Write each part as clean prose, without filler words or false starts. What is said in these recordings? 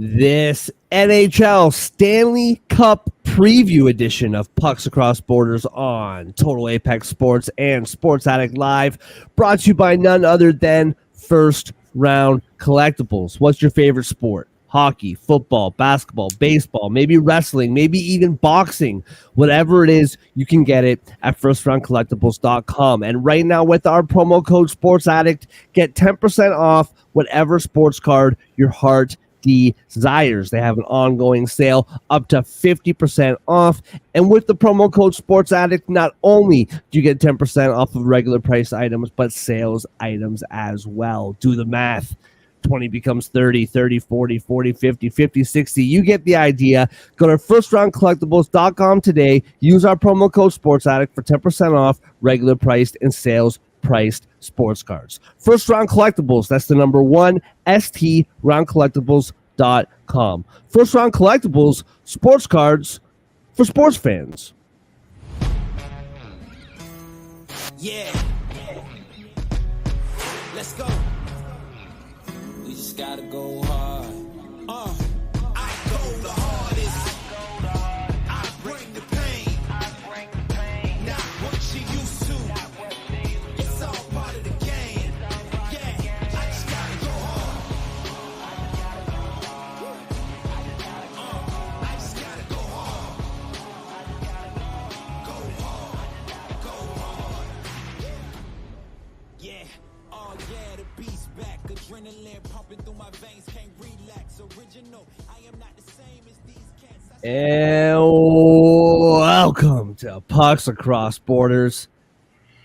This NHL Stanley Cup preview edition of Pucks Across Borders on Total Apex Sports and Sports Addict Live, brought to you by none other than First Round Collectibles. What's your favorite sport? Hockey, football, basketball, baseball, maybe wrestling, maybe even boxing. Whatever it is, you can get it at firstroundcollectibles.com. And right now with our promo code Sports Addict, get 10% off whatever sports card your heart desires. They have an ongoing sale up to 50% off. And with the promo code Sports Addict, not only do you get 10% off of regular price items, but sales items as well. Do the math. 20 becomes 30, 30, 40, 40, 50, 50, 60. You get the idea. Go to firstroundcollectibles.com today. Use our promo code Sports Addict for 10% off regular priced and sales priced sports cards. First Round Collectibles, that's the number one, STRoundcollectibles.com. First Round Collectibles, sports cards for sports fans. Yeah. Let's go. We just gotta go hard. I go the hardest. I bring the pain. Not what you used to. It's all part of the game. Yeah, I just gotta go hard. I just gotta go hard. Go hard. Go hard. Yeah. Oh yeah, the beat's back. Adrenaline pumping through my veins, can't relax. Original, I am not the same as these cats. And welcome to Pucks Across Borders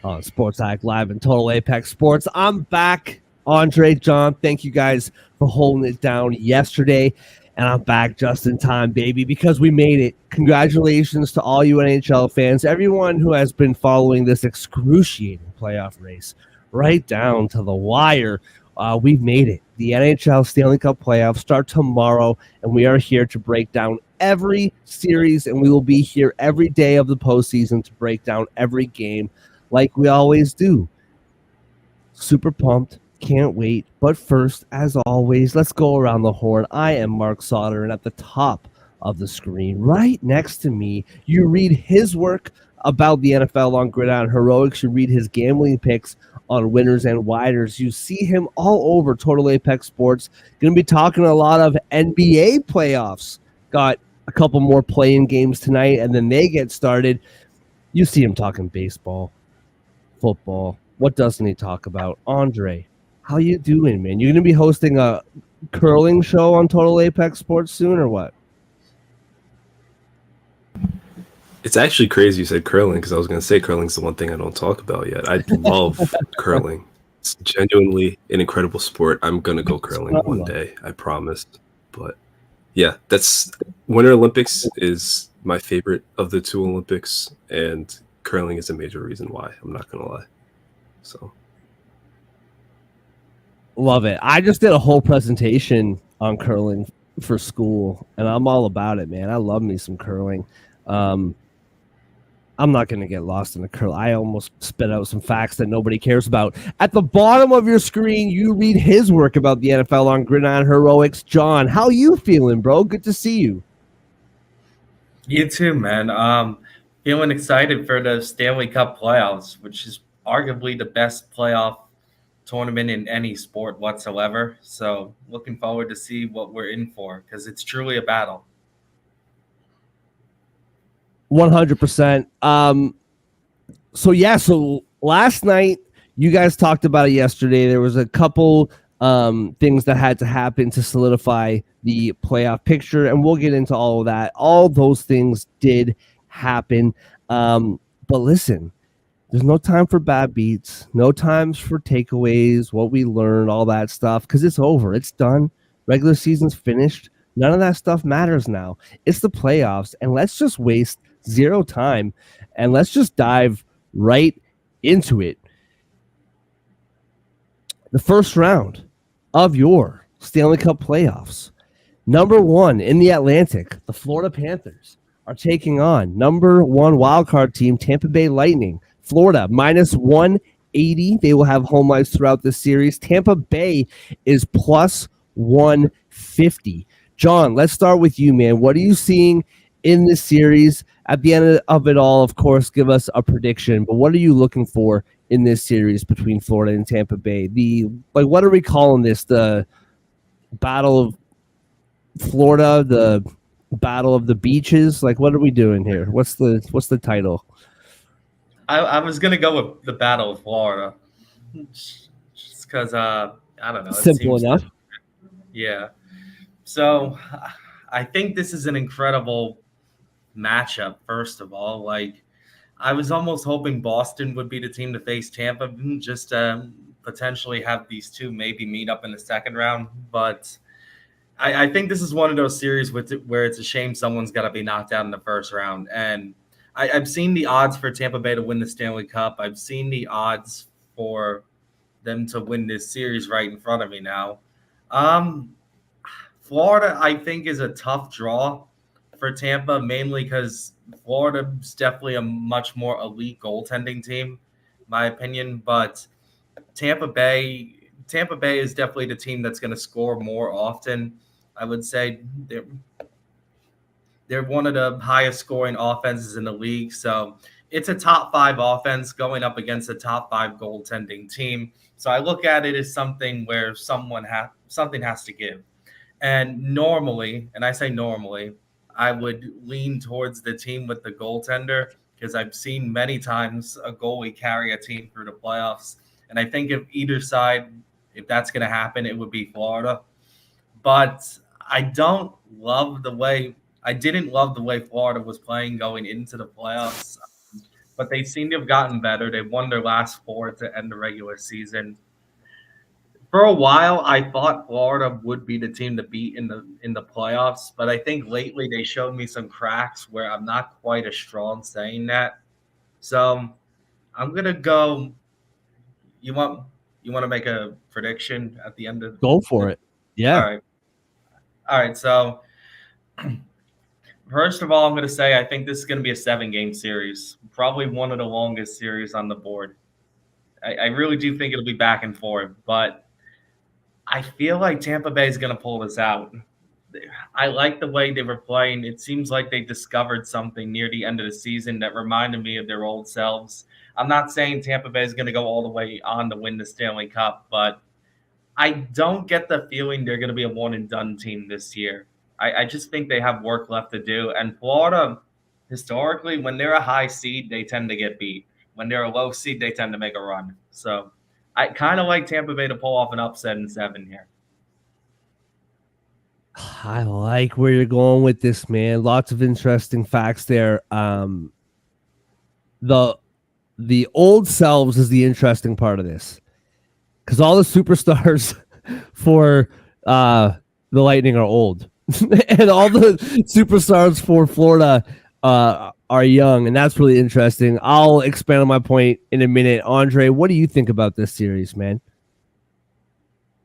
on Sports Addict Live and Total Apex Sports. I'm back, Andre, John. Thank you guys for holding it down yesterday. And I'm back just in time, baby, because we made it. Congratulations to all you NHL fans, everyone who has been following this excruciating playoff race right down to the wire. We've made it. The NHL Stanley Cup playoffs start tomorrow, and we are here to break down every series, and we will be here every day of the postseason to break down every game like we always do. Super pumped. Can't wait. But first, as always, let's go around the horn. I am Mark Sauter, and at the top of the screen, right next to me, you read his work about the NFL on Gridiron Heroics. You read his gambling picks on Winners and Widers. You see him all over Total Apex Sports. Going to be talking a lot of NBA playoffs. Got a couple more play-in games tonight, and then they get started. You see him talking baseball, football. What doesn't he talk about? Andre, how you doing, man? You going to be hosting a curling show on Total Apex Sports soon, or what? It's actually crazy you said curling, because I was going to say curling's the one thing I don't talk about yet. I love curling. It's genuinely an incredible sport. I'm going to go curling one day, I promise. But yeah, that's Winter Olympics is my favorite of the two Olympics, and curling is a major reason why. I'm not going to lie. So love it. I just did a whole presentation on curling for school, and I'm all about it, man. I love me some curling. I'm not going to get lost in the curl. I almost spit out some facts that nobody cares about. At the bottom of your screen, you read his work about the NFL on Gridiron Heroics. John, how you feeling, bro? Good to see you. You too, man. Feeling excited for the Stanley Cup playoffs, which is arguably the best playoff tournament in any sport whatsoever. So looking forward to see what we're in for, because it's truly a battle. 100%. So last night, you guys talked about it yesterday. There was a couple things that had to happen to solidify the playoff picture, and we'll get into all of that. All those things did happen. But listen, there's no time for bad beats, no times for takeaways, what we learned, all that stuff, because it's over. It's done. Regular season's finished. None of that stuff matters now. It's the playoffs, and let's just waste zero time, and let's just dive right into it. The first round of your Stanley Cup playoffs. Number one in the Atlantic, the Florida Panthers are taking on number one wildcard team, Tampa Bay Lightning. Florida, minus 180. They will have home ice throughout this series. Tampa Bay is plus 150. John, let's start with you, man. What are you seeing in this series? At the end of it all, of course, give us a prediction. But what are you looking for in this series between Florida and Tampa Bay? What are we calling this? The Battle of Florida, the Battle of the Beaches? Like, what are we doing here? What's the title? I was gonna go with the Battle of Florida, just because I don't know. It Simple seems enough. yeah. So I think this is an incredible matchup. First of all, like I was almost hoping Boston would be the team to face Tampa, just potentially have these two maybe meet up in the second round. But I think this is one of those series where it's a shame someone's got to be knocked out in the first round. And I've seen the odds for Tampa Bay to win the Stanley Cup. I've seen the odds for them to win this series right in front of me now. Um, Florida, I think, is a tough draw for Tampa, mainly because Florida's definitely a much more elite goaltending team, in my opinion. But Tampa Bay is definitely the team that's going to score more often. I would say they're one of the highest scoring offenses in the league. So it's a top five offense going up against a top five goaltending team. So I look at it as something where something has to give. And normally, and I say normally, I would lean towards the team with the goaltender because I've seen many times a goalie carry a team through the playoffs. And I think if that's going to happen, it would be Florida. But I didn't love the way Florida was playing going into the playoffs. But they seem to have gotten better. They won their last four to end the regular season. For a while, I thought Florida would be the team to beat in the playoffs, but I think lately they showed me some cracks where I'm not quite as strong saying that. So I'm gonna go. You want to make a prediction at the end of? Go for it. Yeah. All right. So first of all, I'm gonna say I think this is gonna be a 7-game series, probably one of the longest series on the board. I really do think it'll be back and forth, but I feel like Tampa Bay is going to pull this out. I like the way they were playing. It seems like they discovered something near the end of the season that reminded me of their old selves. I'm not saying Tampa Bay is going to go all the way on to win the Stanley Cup, but I don't get the feeling they're going to be a one and done team this year. I just think they have work left to do. And Florida, historically, when they're a high seed, they tend to get beat. When they're a low seed, they tend to make a run. So I kind of like Tampa Bay to pull off an upset in 7 here. I like where you're going with this, man. Lots of interesting facts there. The old selves is the interesting part of this, because all the superstars for the Lightning are old, and all the superstars for Florida are young, and that's really interesting. I'll expand on my point in a minute. Andre, what do you think about this series, man?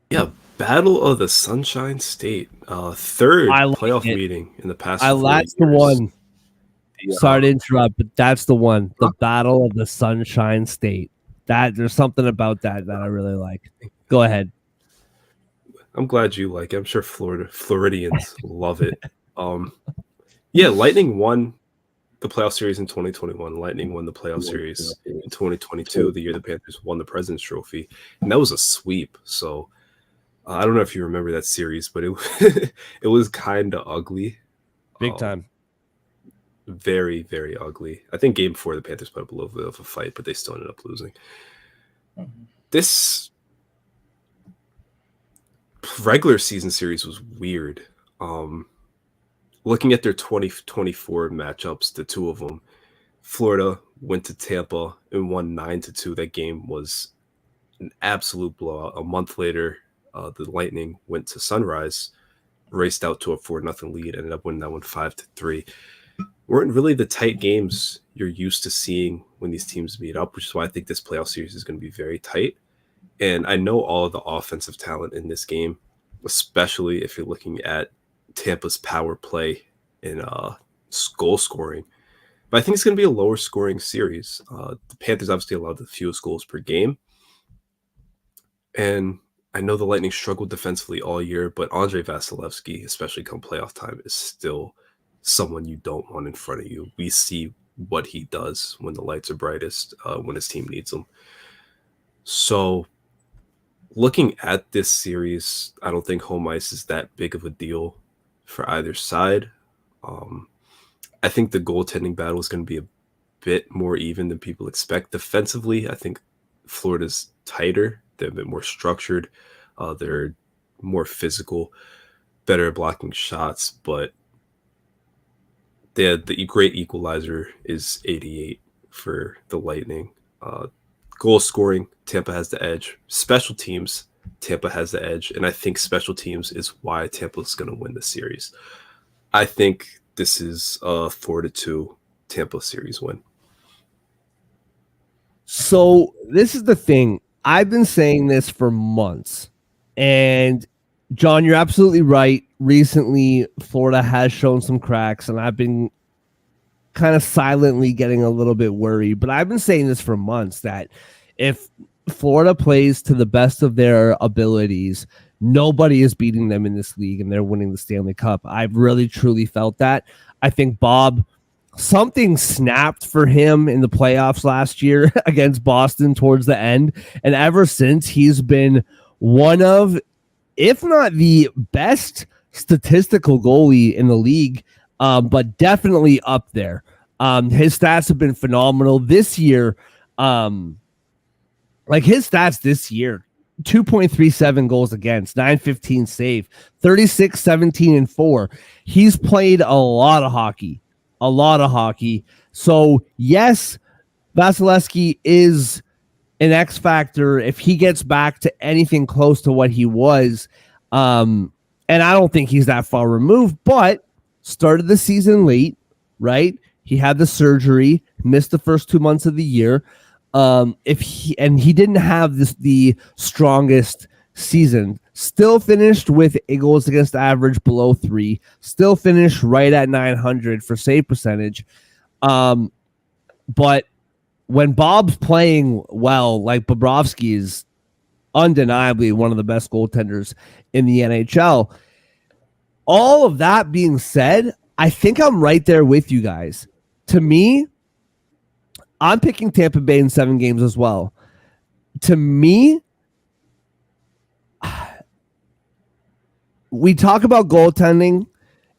Yeah, Battle of the Sunshine State, third playoff meeting in the past 4 That's years. the one. Sorry to interrupt, but that's the one. The Battle of the Sunshine State. There's something about that I really like. Go ahead. I'm glad you like it. I'm sure Floridians love it. Yeah, Lightning won the playoff series in 2021. Lightning won the playoff series in 2022, the year the Panthers won the President's Trophy, and that was a sweep. So I don't know if you remember that series, but it it was kind of ugly, big time. Very, very ugly. I think game 4 the Panthers put up a little bit of a fight, but they still ended up losing. This regular season series was weird. Looking at their 2024 matchups, the two of them, Florida went to Tampa and won 9-2. That game was an absolute blowout. A month later, the Lightning went to Sunrise, raced out to a 4-0 lead, ended up winning that one 5-3. Weren't really the tight games you're used to seeing when these teams meet up, which is why I think this playoff series is going to be very tight. And I know all of the offensive talent in this game, especially if you're looking at Tampa's power play and goal scoring. But I think it's going to be a lower scoring series. The Panthers obviously allowed the fewest goals per game. And I know the Lightning struggled defensively all year, but Andre Vasilevsky, especially come playoff time, is still someone you don't want in front of you. We see what he does when the lights are brightest, when his team needs him. So looking at this series, I don't think home ice is that big of a deal for either side. I think the goaltending battle is going to be a bit more even than people expect. Defensively, I think Florida's tighter. They're a bit more structured. They're more physical, better at blocking shots, but the great equalizer is 88 for the Lightning. Goal scoring, Tampa has the edge. Special teams, Tampa has the edge. And I think special teams is why Tampa's going to win the series. I think this is a 4-2 Tampa series win. So this is the thing. I've been saying this for months. And John, you're absolutely right. Recently, Florida has shown some cracks, and I've been kind of silently getting a little bit worried. But I've been saying this for months that if Florida plays to the best of their abilities, nobody is beating them in this league, and they're winning the Stanley Cup. I've really, truly felt that. I think Bob, something snapped for him in the playoffs last year against Boston towards the end. And ever since, he's been one of, if not the best statistical goalie in the league, but definitely up there. His stats have been phenomenal this year. His stats this year, 2.37 goals against, 915 save, 36, 17, and 4. He's played a lot of hockey. So, yes, Vasilevsky is an X factor if he gets back to anything close to what he was. And I don't think he's that far removed, but started the season late, right? He had the surgery, missed the first 2 months of the year. He didn't have the strongest season. Still finished with a goals against average below 3. Still finished right at 900 for save percentage. But when Bob's playing well, like Bobrovsky is undeniably one of the best goaltenders in the NHL. All of that being said, I think I'm right there with you guys. To me, I'm picking Tampa Bay in 7 games as well. To me, we talk about goaltending,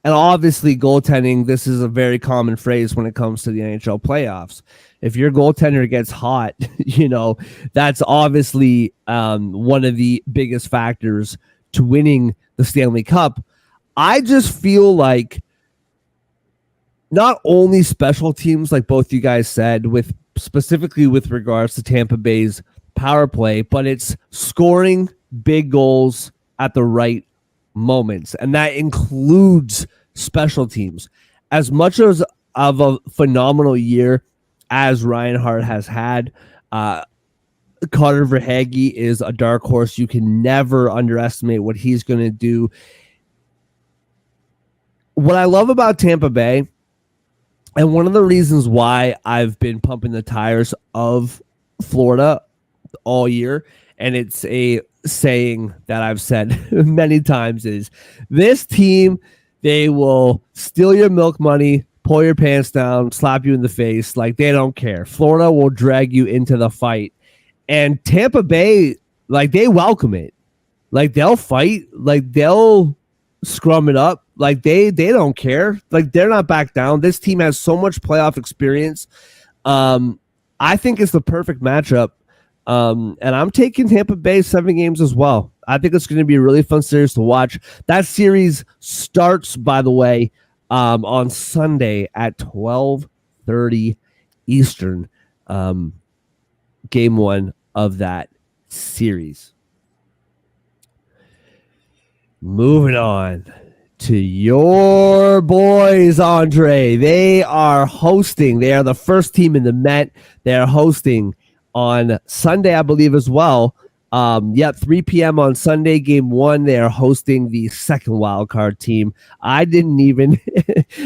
and obviously goaltending, this is a very common phrase when it comes to the NHL playoffs. If your goaltender gets hot, that's obviously one of the biggest factors to winning the Stanley Cup. I just feel like not only special teams, like both you guys said, specifically with regards to Tampa Bay's power play, but it's scoring big goals at the right moments, and that includes special teams. As much as of a phenomenal year as Reinhart has had, Carter Verhaeghe is a dark horse. You can never underestimate what he's going to do. What I love about Tampa Bay, and one of the reasons why I've been pumping the tires of Florida all year, and it's a saying that I've said many times, is this team, they will steal your milk money, pull your pants down, slap you in the face. Like, they don't care. Florida will drag you into the fight. And Tampa Bay, like, they welcome it. Like, they'll fight. Like, they'll scrum it up. Like, they don't care. Like, they're not back down. This team has so much playoff experience. I think it's the perfect matchup. And I'm taking Tampa Bay 7 games as well. I think it's going to be a really fun series to watch. That series starts, by the way, on Sunday at 12:30 Eastern. Game 1 of that series. Moving on to your boys, Andre. They are hosting. They are the first team in the Met. They are hosting on Sunday, I believe, as well. 3 p.m. on Sunday, game 1. They are hosting the second wildcard team. I didn't even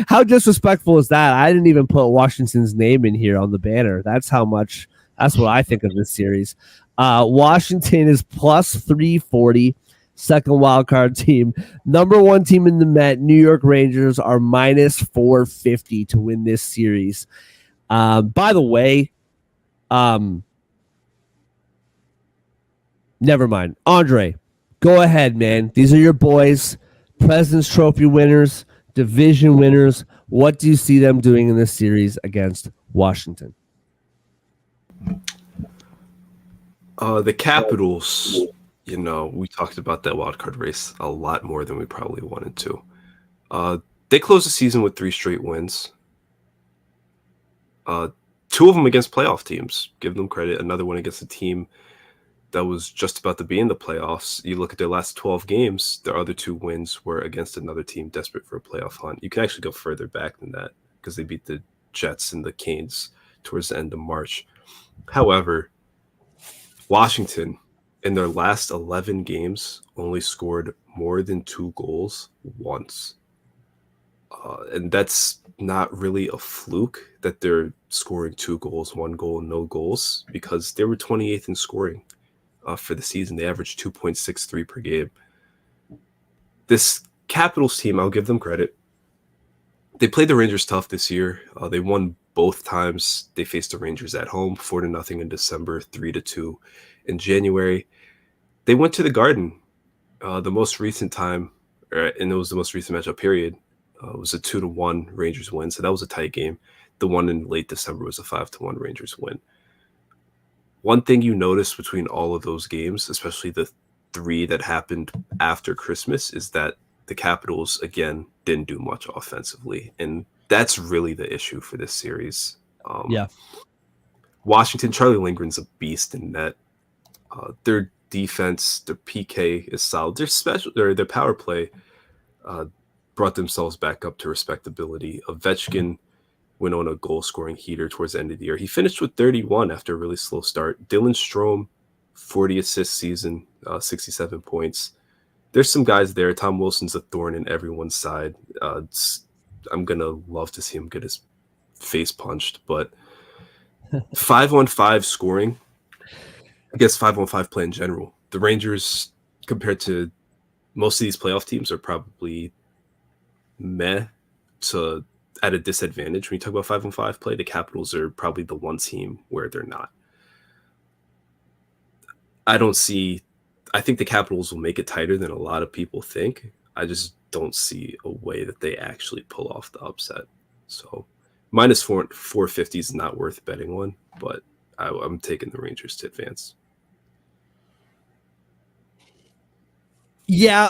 how disrespectful is that? I didn't even put Washington's name in here on the banner. That's what I think of this series. Washington is plus 340, second wild card team. Number one team in the Met, New York Rangers, are minus 450 to win this series. By the way, never mind. Andre, go ahead, man. These are your boys, President's Trophy winners, division winners. What do you see them doing in this series against Washington? The Capitals, we talked about that wild card race a lot more than we probably wanted to. They closed the season with 3 straight wins. 2 of them against playoff teams. Give them credit. Another one against a team that was just about to be in the playoffs. You look at their last 12 games, their other 2 wins were against another team desperate for a playoff hunt. You can actually go further back than that because they beat the Jets and the Canes towards the end of March. However, Washington, in their last 11 games, only scored more than 2 goals once. And that's not really a fluke that they're scoring 2 goals, 1 goal, no goals, because they were 28th in scoring for the season. They averaged 2.63 per game. This Capitals team, I'll give them credit. They played the Rangers tough this year. They won both times they faced the Rangers at home, 4-0 in December, 3-2 in January. They went to the Garden the most recent time, and it was the most recent matchup period. It was a 2-1 Rangers win, so that was a tight game. The one in late December was a 5-1 Rangers win. One thing you notice between all of those games, especially the 3 that happened after Christmas, is that the Capitals, again, didn't do much offensively. And that's really the issue for this series. Washington, Charlie Lindgren's a beast in net. Their defense, their PK is solid. Their power play brought themselves back up to respectability. Ovechkin went on a goal-scoring heater towards the end of the year. He finished with 31 after a really slow start. Dylan Strome, 40 assists season, 67 points. There's some guys there. Tom Wilson's a thorn in everyone's side. I'm going to love to see him get his face punched. But 5-on-5 scoring, I guess 5-on-5 play in general. The Rangers, compared to most of these playoff teams, are probably at a disadvantage when you talk about 5-on-5 play. The Capitals are probably the one team where they're not. I think the Capitals will make it tighter than a lot of people think. I just don't see a way that they actually pull off the upset. So minus 450 is not worth betting on, but I'm taking the Rangers to advance. Yeah.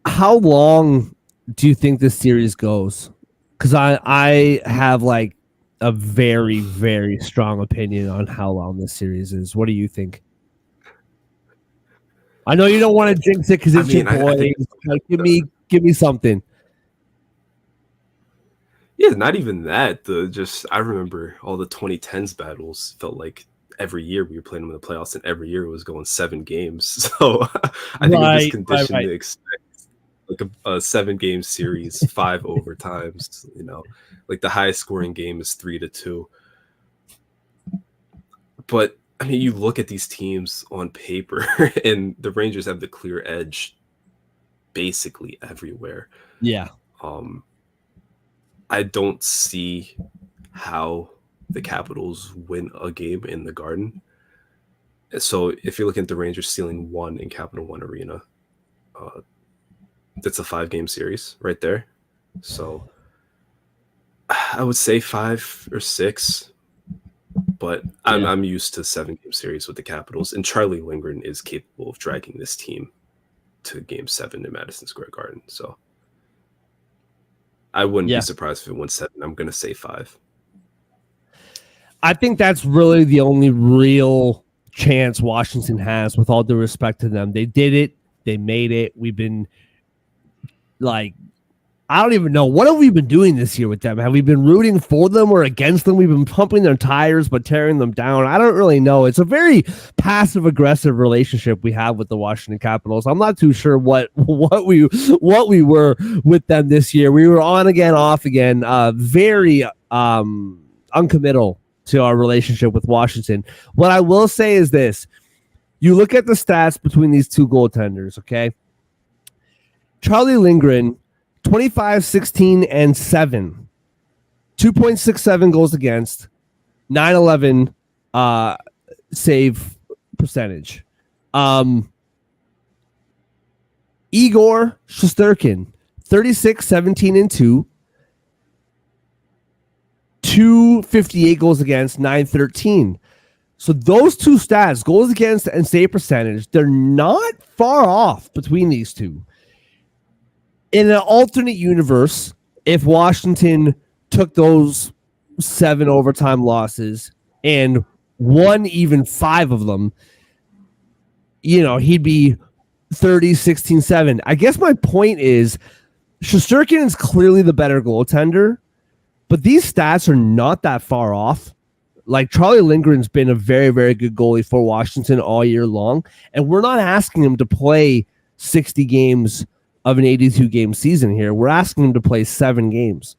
How long do you think this series goes? Because I have like a very, very strong opinion on how long this series is. What do you think? I know you don't want to jinx it because it's your boy. Like, give me something. Yeah, not even that. I remember all the 2010s battles. Felt like every year we were playing them in the playoffs, and every year it was going 7 games. So I think we're just conditioned to expect like a 7-game series, 5 overtimes. Like the highest scoring game is 3-2. But I mean, you look at these teams on paper, and the Rangers have the clear edge basically everywhere. Yeah. I don't see how the Capitals win a game in the Garden. So if you're looking at the Rangers stealing 1 in Capital One Arena, that's a 5-game series right there. So I would say 5 or 6. But I'm used to 7-game series with the Capitals, and Charlie Lindgren is capable of dragging this team to Game 7 in Madison Square Garden. So I wouldn't be surprised if it went 7. I'm going to say 5. I think that's really the only real chance Washington has, with all due respect to them. They did it. They made it. We've been like, I don't even know. What have we been doing this year with them? Have we been rooting for them or against them? We've been pumping their tires but tearing them down. I don't really know. It's a very passive-aggressive relationship we have with the Washington Capitals. I'm not too sure what we were with them this year. We were on again, off again. Very uncommittal to our relationship with Washington. What I will say is this. You look at the stats between these two goaltenders, okay? Charlie Lindgren, 25, 16, and 7. 2.67 goals against, 911 save percentage. Igor Shesterkin, 36, 17, and 2. 258 goals against, 913. So those two stats, goals against and save percentage, they're not far off between these two. In an alternate universe, if Washington took those 7 overtime losses and won even 5 of them, he'd be 30, 16, 7. I guess my point is Shesterkin is clearly the better goaltender, but these stats are not that far off. Like, Charlie Lindgren's been a very, very good goalie for Washington all year long, and we're not asking him to play 60 games of an 82-game season here. We're asking him to play 7 games,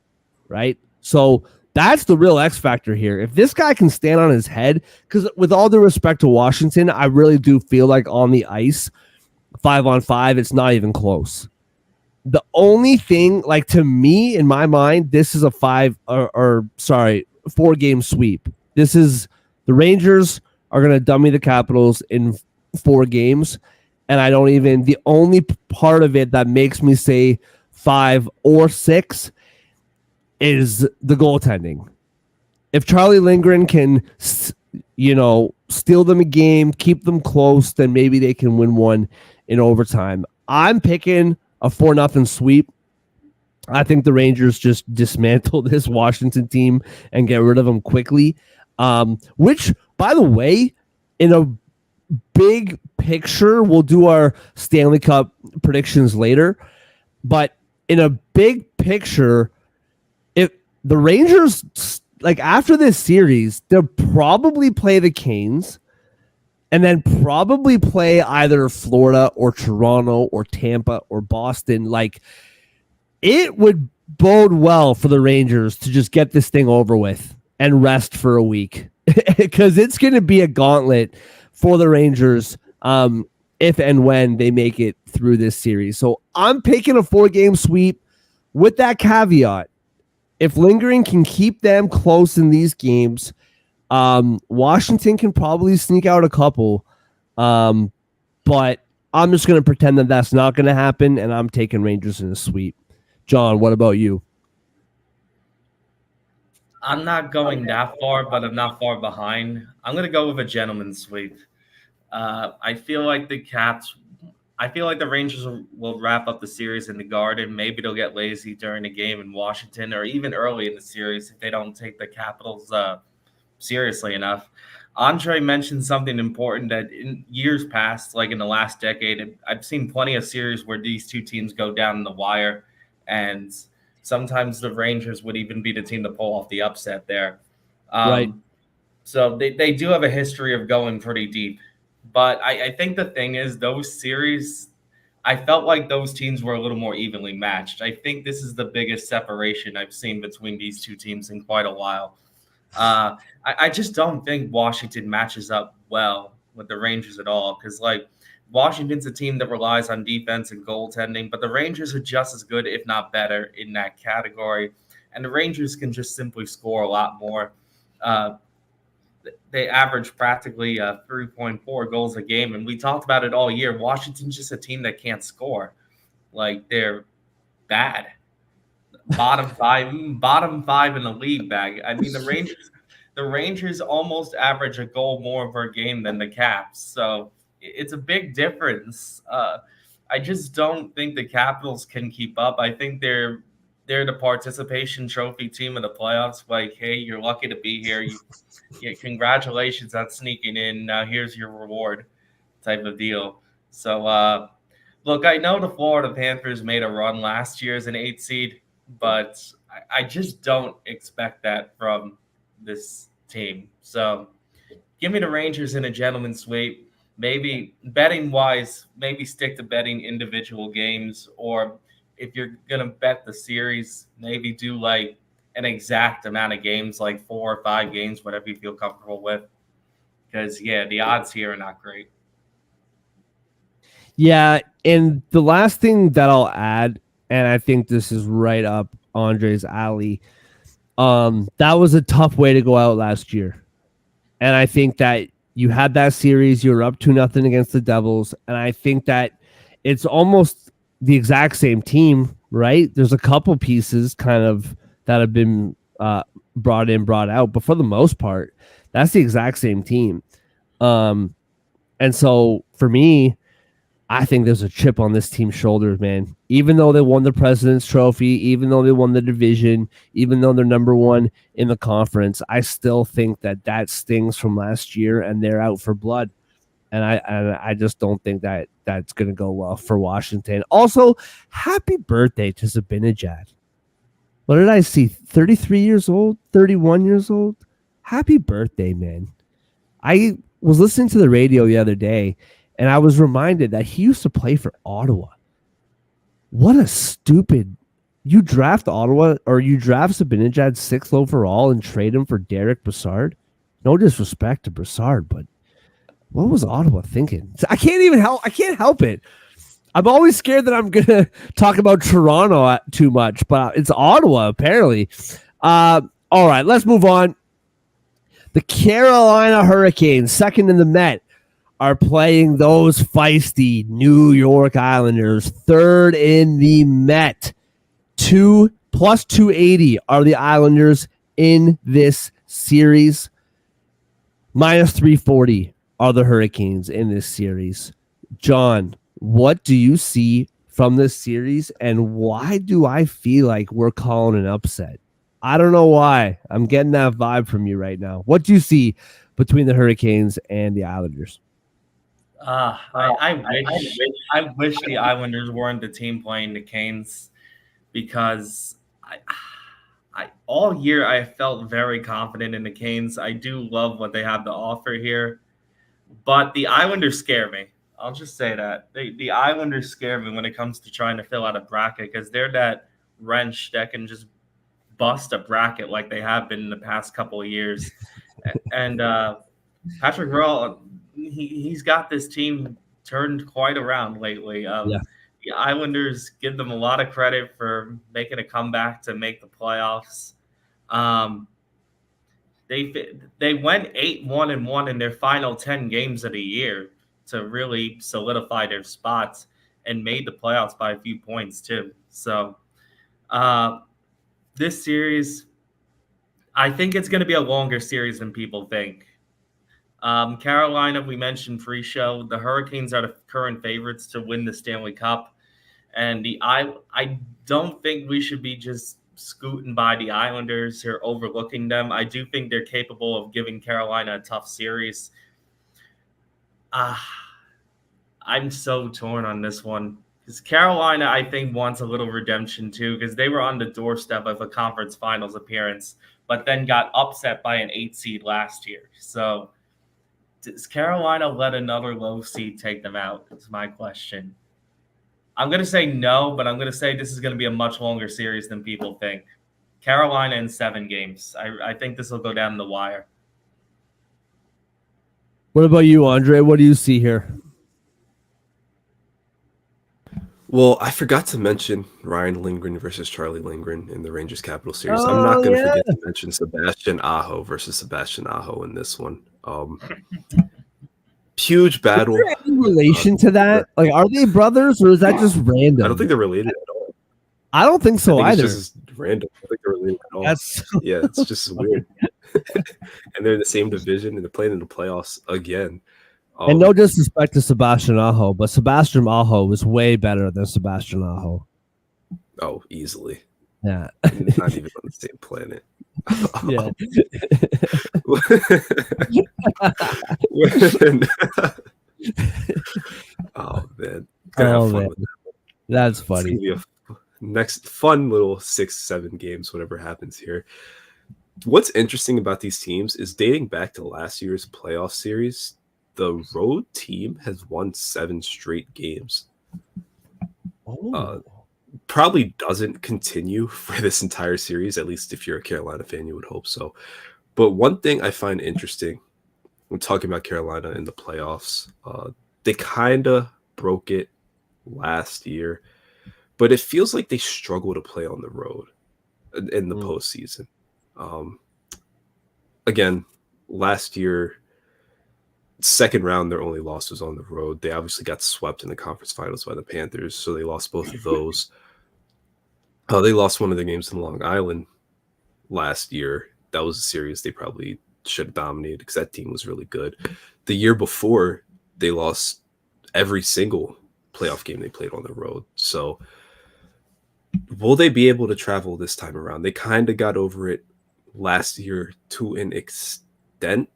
right? So that's the real X factor here. If this guy can stand on his head, because with all due respect to Washington, I really do feel like on the ice, 5-on-5, it's not even close. The only thing, like, to me, in my mind, this is a 4-game sweep. This is the Rangers are going to dummy the Capitals in 4 games. And the only part of it that makes me say 5 or 6 is the goaltending. If Charlie Lindgren can, steal them a game, keep them close, then maybe they can win one in overtime. I'm picking a 4-0 sweep. I think the Rangers just dismantle this Washington team and get rid of them quickly. Which, by the way, in a big picture, we'll do our Stanley Cup predictions later. But in a big picture, if the Rangers, like, after this series, they'll probably play the Canes and then probably play either Florida or Toronto or Tampa or Boston. Like, it would bode well for the Rangers to just get this thing over with and rest for a week, because it's going to be a gauntlet for the Rangers if and when they make it through this series. So I'm picking a 4-game sweep with that caveat. If Lindgren can keep them close in these games, Washington can probably sneak out a couple. But I'm just going to pretend that that's not going to happen, and I'm taking Rangers in a sweep. John, what about you? I'm not going that far, but I'm not far behind. I'm going to go with a gentleman's sweep. I feel like the Rangers will wrap up the series in the Garden. Maybe they'll get lazy during the game in Washington, or even early in the series if they don't take the Capitals seriously enough. Andre mentioned something important that in years past, like in the last decade, I've seen plenty of series where these two teams go down the wire, and sometimes the Rangers would even be the team to pull off the upset there. Right. So they do have a history of going pretty deep. But I think the thing is, those series, I felt like those teams were a little more evenly matched. I think this is the biggest separation I've seen between these two teams in quite a while. I just don't think Washington matches up well with the Rangers at all, because, like, Washington's a team that relies on defense and goaltending, but the Rangers are just as good, if not better, in that category. And the Rangers can just simply score a lot more. They average practically 3.4 goals a game, and we talked about it all year. Washington's just a team that can't score. Like, they're bad. Bottom five in the league bag. I mean, the Rangers almost average a goal more per game than the Caps. So it's a big difference. I just don't think the Capitals can keep up. I think they're the participation trophy team in the playoffs. Like, hey, you're lucky to be here. Congratulations on sneaking in. Now here's your reward, type of deal. So, look, I know the Florida Panthers made a run last year as an 8 seed, but I just don't expect that from this team. So give me the Rangers in a gentleman's sweep. Maybe betting wise, maybe stick to betting individual games, or if you're going to bet the series, maybe do like an exact amount of games, like 4 or 5 games, whatever you feel comfortable with. Because, yeah, the odds here are not great. Yeah, and the last thing that I'll add, and I think this is right up Andre's alley, that was a tough way to go out last year. And I think that you had that series, you were up 2-0 against the Devils, and I think that it's almost the exact same team, right? There's a couple pieces kind of that have been brought in, brought out, but for the most part, that's the exact same team. And so for me, I think there's a chip on this team's shoulders, man. Even though they won the President's Trophy, even though they won the division, even though they're number one in the conference, I still think that stings from last year, and they're out for blood. And I just don't think that that's going to go well for Washington. Also, happy birthday to Zibanejad. What did I see? 33 years old, 31 years old. Happy birthday, man. I was listening to the radio the other day, and I was reminded that he used to play for Ottawa. What a stupid... You draft Ottawa, or you draft Zibanejad 6th overall and trade him for Derek Brassard? No disrespect to Brassard, but what was Ottawa thinking? I can't help it. I'm always scared that I'm going to talk about Toronto too much, but it's Ottawa, apparently. All right, let's move on. The Carolina Hurricanes, second in the Met, are playing those feisty New York Islanders, third in the Met. Plus 280 are the Islanders in this series. Minus 340 are the Hurricanes in this series. John, what do you see from this series, and why do I feel like we're calling an upset? I don't know why. I'm getting that vibe from you right now. What do you see between the Hurricanes and the Islanders? I wish the Islanders weren't the team playing the Canes, because I all year I felt very confident in the Canes. I do love what they have to offer here, but the Islanders scare me. I'll just say that the Islanders scare me when it comes to trying to fill out a bracket, because they're that wrench that can just bust a bracket like they have been in the past couple of years. And Patrick Roy, he's got this team turned quite around lately. The Islanders, give them a lot of credit for making a comeback to make the playoffs. They went 8-1-1 in their final 10 games of the year to really solidify their spots, and made the playoffs by a few points too. So this series, I think it's going to be a longer series than people think. Carolina, we mentioned pre-show. The Hurricanes are the current favorites to win the Stanley Cup. And I don't think we should be just scooting by the Islanders or overlooking them. I do think they're capable of giving Carolina a tough series. I'm so torn on this one, because Carolina, I think, wants a little redemption too, because they were on the doorstep of a conference finals appearance, but then got upset by an 8 seed last year. So does Carolina let another low seed take them out? Is my question. I'm going to say no, but I'm going to say this is going to be a much longer series than people think. Carolina in 7 games. I think this will go down the wire. What about you, Andre? What do you see here? Well, I forgot to mention Ryan Lindgren versus Charlie Lindgren in the Rangers Capital Series. I'm not going to forget to mention Sebastian Aho versus Sebastian Aho in this one. Huge battle. Is there any relation to that? Like, are they brothers, or is that just random? I don't think they're related at all. I don't think so either. It's just random. I don't think they're related at all. Yeah, it's just weird. And they're in the same division, and they're playing in the playoffs again. And no disrespect to Sebastian Aho, but Sebastian Aho is way better than Sebastian Aho. Oh, easily. Yeah. Not even on the same planet. Yeah. Oh, man. That's funny. Next fun little 6-7 games, whatever happens here. What's interesting about these teams is, dating back to last year's playoff series, the road team has won 7 straight games. probably doesn't continue for this entire series. At least if you're a Carolina fan, you would hope so. But one thing I find interesting when talking about Carolina in the playoffs, they kind of broke it last year, but it feels like they struggle to play on the road in the postseason. Again, last year, second round, their only loss was on the road. They obviously got swept in the conference finals by the Panthers, so they lost both of those. They lost one of the games in Long Island last year. That was a series they probably should have dominated because that team was really good. The year before, they lost every single playoff game they played on the road. So will they be able to travel this time around? They kind of got over it last year to an extent,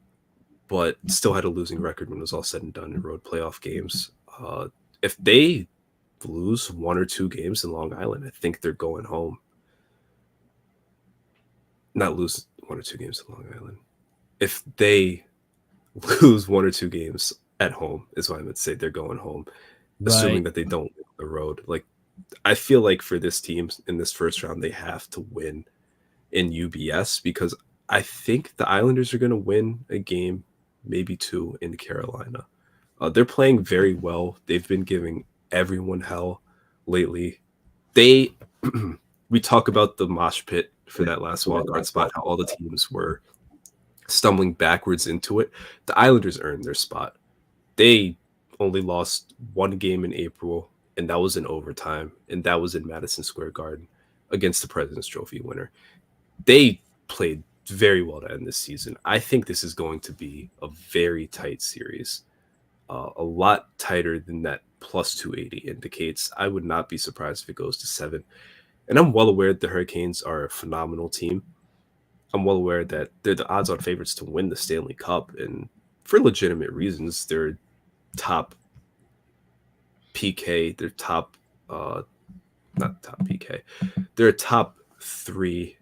but still had a losing record when it was all said and done in road playoff games. If they lose one or two games in Long Island, I think they're going home. Not lose one or two games in Long Island. If they lose one or two games at home, is what I would say, they're going home, assuming that they don't win the road. Like, I feel like for this team in this first round, they have to win in UBS because I think the Islanders are going to win a game, maybe two, in Carolina. They're playing very well. They've been giving everyone hell lately. We talk about the mosh pit for that last wildcard spot, how all the teams were stumbling backwards into it. The Islanders earned their spot. They only lost one game in April, and that was in overtime, and that was in Madison Square Garden against the President's Trophy winner. They played very well to end this season. I think this is going to be a very tight series, a lot tighter than that plus 280 indicates. I would not be surprised if it goes to 7. And I'm well aware the Hurricanes are a phenomenal team. I'm well aware that they're the odds-on favorites to win the Stanley Cup, and for legitimate reasons. They're top PK. They're top, not top PK. They're a top 3.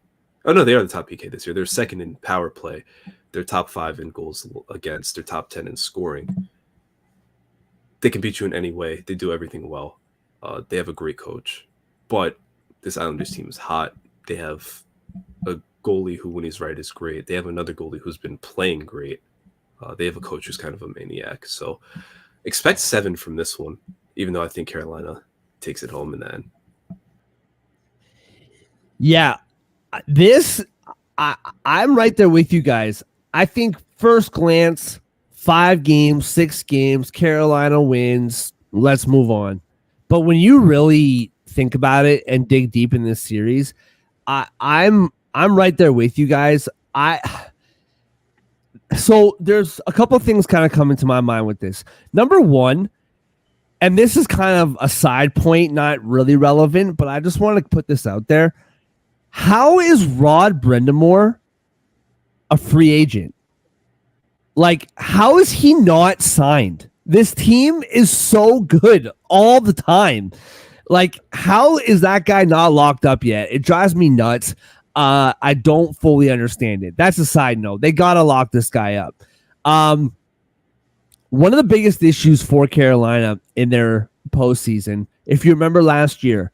Oh, no, they are the top PK this year. They're second in power play. They're top 5 in goals against. They're top 10 in scoring. They can beat you in any way. They do everything well. They have a great coach. But this Islanders team is hot. They have a goalie who, when he's right, is great. They have another goalie who's been playing great. They have a coach who's kind of a maniac. So expect 7 from this one, even though I think Carolina takes it home in the end. Yeah, I'm right there with you guys. I think first glance, 5 games, 6 games, Carolina wins. Let's move on. But when you really think about it and dig deep in this series, I'm right there with you guys. So there's a couple of things kind of come into my mind with this. Number one, and this is kind of a side point, not really relevant, but I just want to put this out there. How is Rod Brind'Amour a free agent? Like, how is he not signed? This team is so good all the time. Like, how is that guy not locked up yet? It drives me nuts. I don't fully understand it. That's a side note. They got to lock this guy up. One of the biggest issues for Carolina in their postseason, if you remember last year,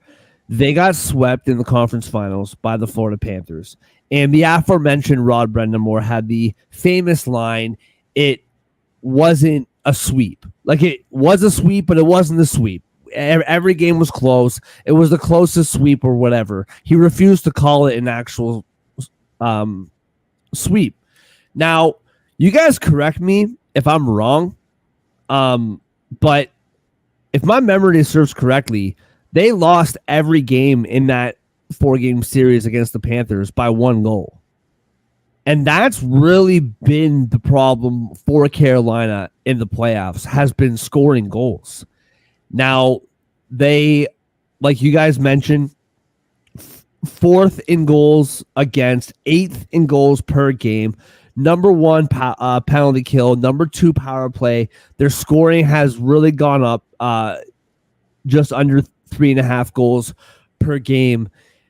they got swept in the conference finals by the Florida Panthers. And the aforementioned Rod Brind'Amour had the famous line, it wasn't a sweep. Like, it was a sweep, but it wasn't a sweep. Every game was close. It was the closest sweep or whatever. He refused to call it an actual sweep. Now, you guys correct me if I'm wrong, but if my memory serves correctly, they lost every game in that 4-game series against the Panthers by 1 goal. And that's really been the problem for Carolina in the playoffs, has been scoring goals. Now, they, like you guys mentioned, 4th in goals against, 8th in goals per game, number 1 penalty kill, number 2 power play. Their scoring has really gone up, just under 3.5 goals per game.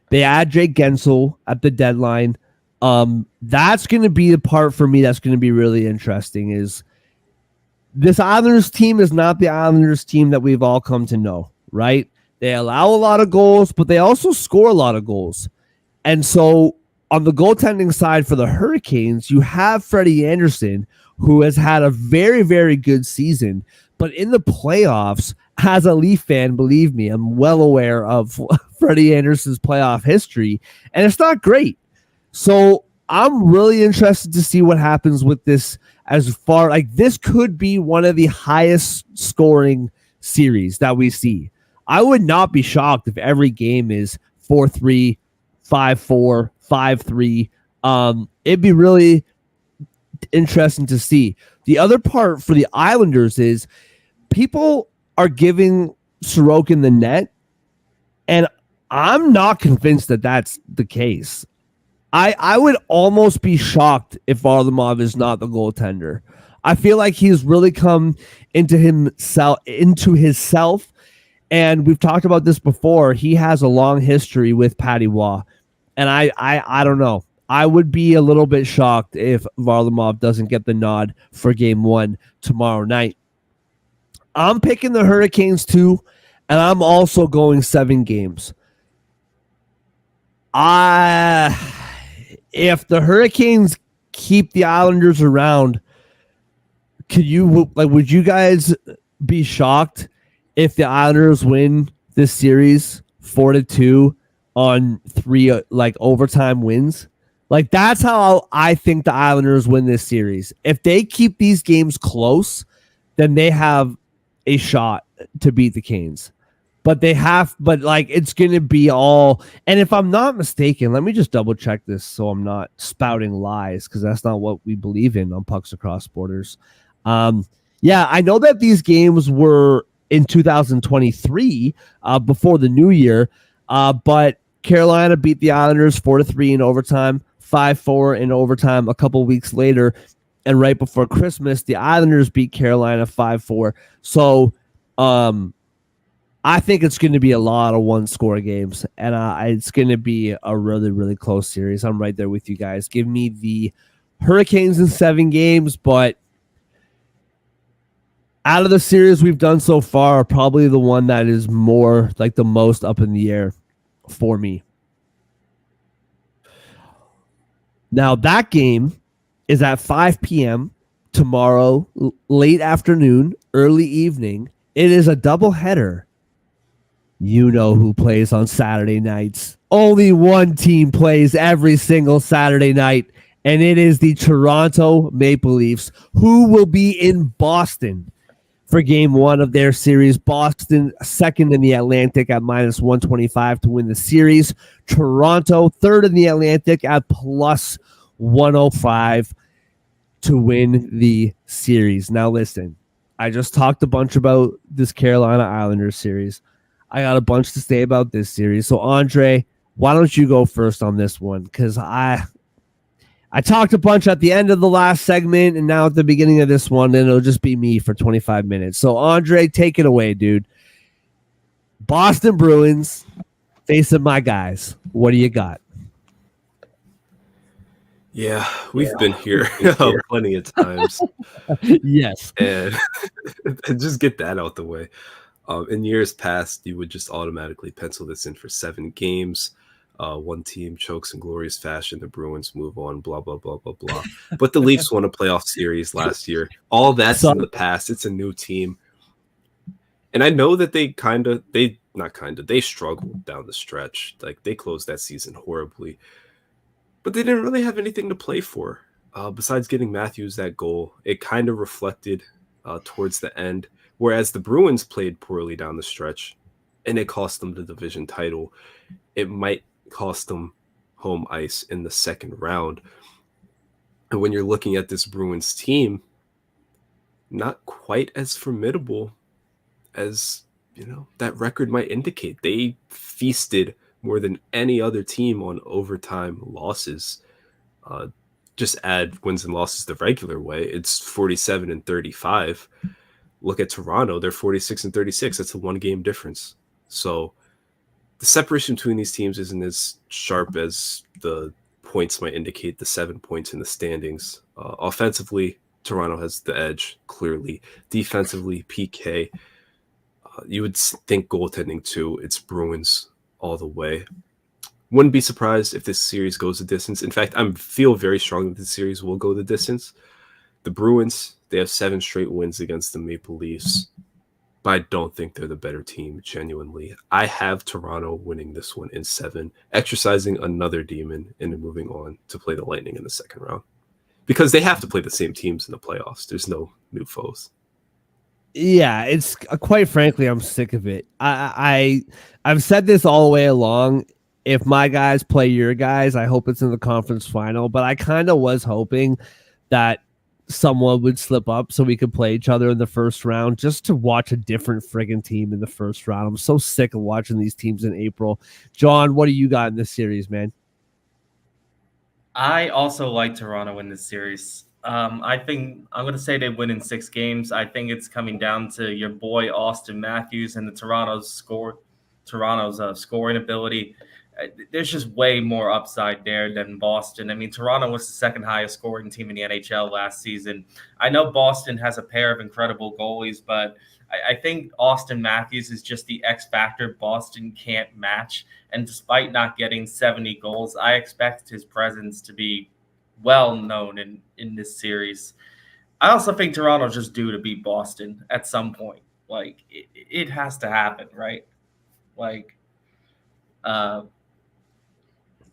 They add Jake Gensel at the deadline. That's going to be the part for me that's going to be really interesting. Is this Islanders team is not the Islanders team that we've all come to know, right? They allow a lot of goals, but they also score a lot of goals. And so on the goaltending side for the Hurricanes, you have Freddie Anderson, who has had a very, very good season. But in the playoffs, as a Leaf fan, believe me, I'm well aware of Freddie Anderson's playoff history, and it's not great. So I'm really interested to see what happens with this. As far like this could be one of the highest scoring series that we see. I would not be shocked if every game is 4-3, 5-4, 5-3. It'd be really interesting to see. The other part for the Islanders is people are giving Sorokin the net, and I'm not convinced that that's the case. I would almost be shocked if Varlamov is not the goaltender. I feel like he's really come into himself, and we've talked about this before. He has a long history with Patty Waugh, and I don't know. I would be a little bit shocked if Varlamov doesn't get the nod for Game 1 tomorrow night. I'm picking the Hurricanes too, and I'm also going 7 games. If the Hurricanes keep the Islanders around, would you guys be shocked if the Islanders win this series 4-2 on 3 overtime wins? Like, that's how I think the Islanders win this series. If they keep these games close, then they have a shot to beat the Canes. But it's going to be all. And if I'm not mistaken, let me just double check this so I'm not spouting lies, because that's not what we believe in on Pucks Across Borders. Yeah, I know that these games were in 2023 before the new year, but Carolina beat the Islanders 4-3 in overtime, 5-4 in overtime a couple weeks later. And right before Christmas, the Islanders beat Carolina 5-4. So, I think it's going to be a lot of one-score games, and it's going to be a really, really close series. I'm right there with you guys. Give me the Hurricanes in 7 games, but out of the series we've done so far, probably the one that is more like the most up in the air for me. Now, that game is at 5 p.m. tomorrow, late afternoon, early evening. It is a doubleheader. You know who plays on Saturday nights. Only one team plays every single Saturday night, and it is the Toronto Maple Leafs, who will be in Boston for Game 1 of their series. Boston, second in the Atlantic at minus 125 to win the series. Toronto, third in the Atlantic at plus 105 to win the series. Now, listen, I just talked a bunch about this Carolina Islanders series. I got a bunch to say about this series. So, Andre, why don't you go first on this one? Because I talked a bunch at the end of the last segment, and now at the beginning of this one, and it'll just be me for 25 minutes. So, Andre, take it away, dude. Boston Bruins facing my guys. What do you got? Yeah, we've been here plenty of times. Yes. And just get that out the way. In years past, you would just automatically pencil this in for 7 games. One team chokes in glorious fashion. The Bruins move on, blah, blah, blah, blah, blah. But the Leafs won a playoff series last year. All that's in the past. It's a new team. And I know that they struggled down the stretch. Like, they closed that season horribly. But they didn't really have anything to play for. Besides getting Matthews that goal, it kind of reflected towards the end. Whereas the Bruins played poorly down the stretch, and it cost them the division title. It might cost them home ice in the second round. And when you're looking at this Bruins team, not quite as formidable as, that record might indicate. They feasted more than any other team on overtime losses. Just add wins and losses the regular way. It's 47-35. Look at Toronto, they're 46-36. That's a 1-game difference. So the separation between these teams isn't as sharp as the points might indicate, the 7 points in the standings. Offensively, Toronto has the edge, clearly. Defensively, PK. You would think goaltending too. It's Bruins all the way. Wouldn't be surprised if this series goes the distance. In fact, I feel very strong that this series will go the distance. The Bruins, they have 7 straight wins against the Maple Leafs, but I don't think they're the better team, genuinely. I have Toronto winning this one in 7, exercising another demon and then moving on to play the Lightning in the second round. Because they have to play the same teams in the playoffs. There's no new foes. Yeah, it's quite frankly, I'm sick of it. I've said this all the way along. If my guys play your guys, I hope it's in the conference final. But I kind of was hoping that someone would slip up so we could play each other in the first round just to watch a different friggin' team in the first round. I'm so sick of watching these teams in April. John, what do you got in this series, man? I also like Toronto in this series. I think I'm going to say they win in 6 games. I think it's coming down to your boy Austin Matthews and the Toronto's scoring ability. There's just way more upside there than Boston. I mean, Toronto was the second highest scoring team in the NHL last season. I know Boston has a pair of incredible goalies, but I think Austin Matthews is just the X factor Boston can't match. And despite not getting 70 goals, I expect his presence to be well known in this series. I also think Toronto's just due to beat Boston at some point. Like, it has to happen, right? Like,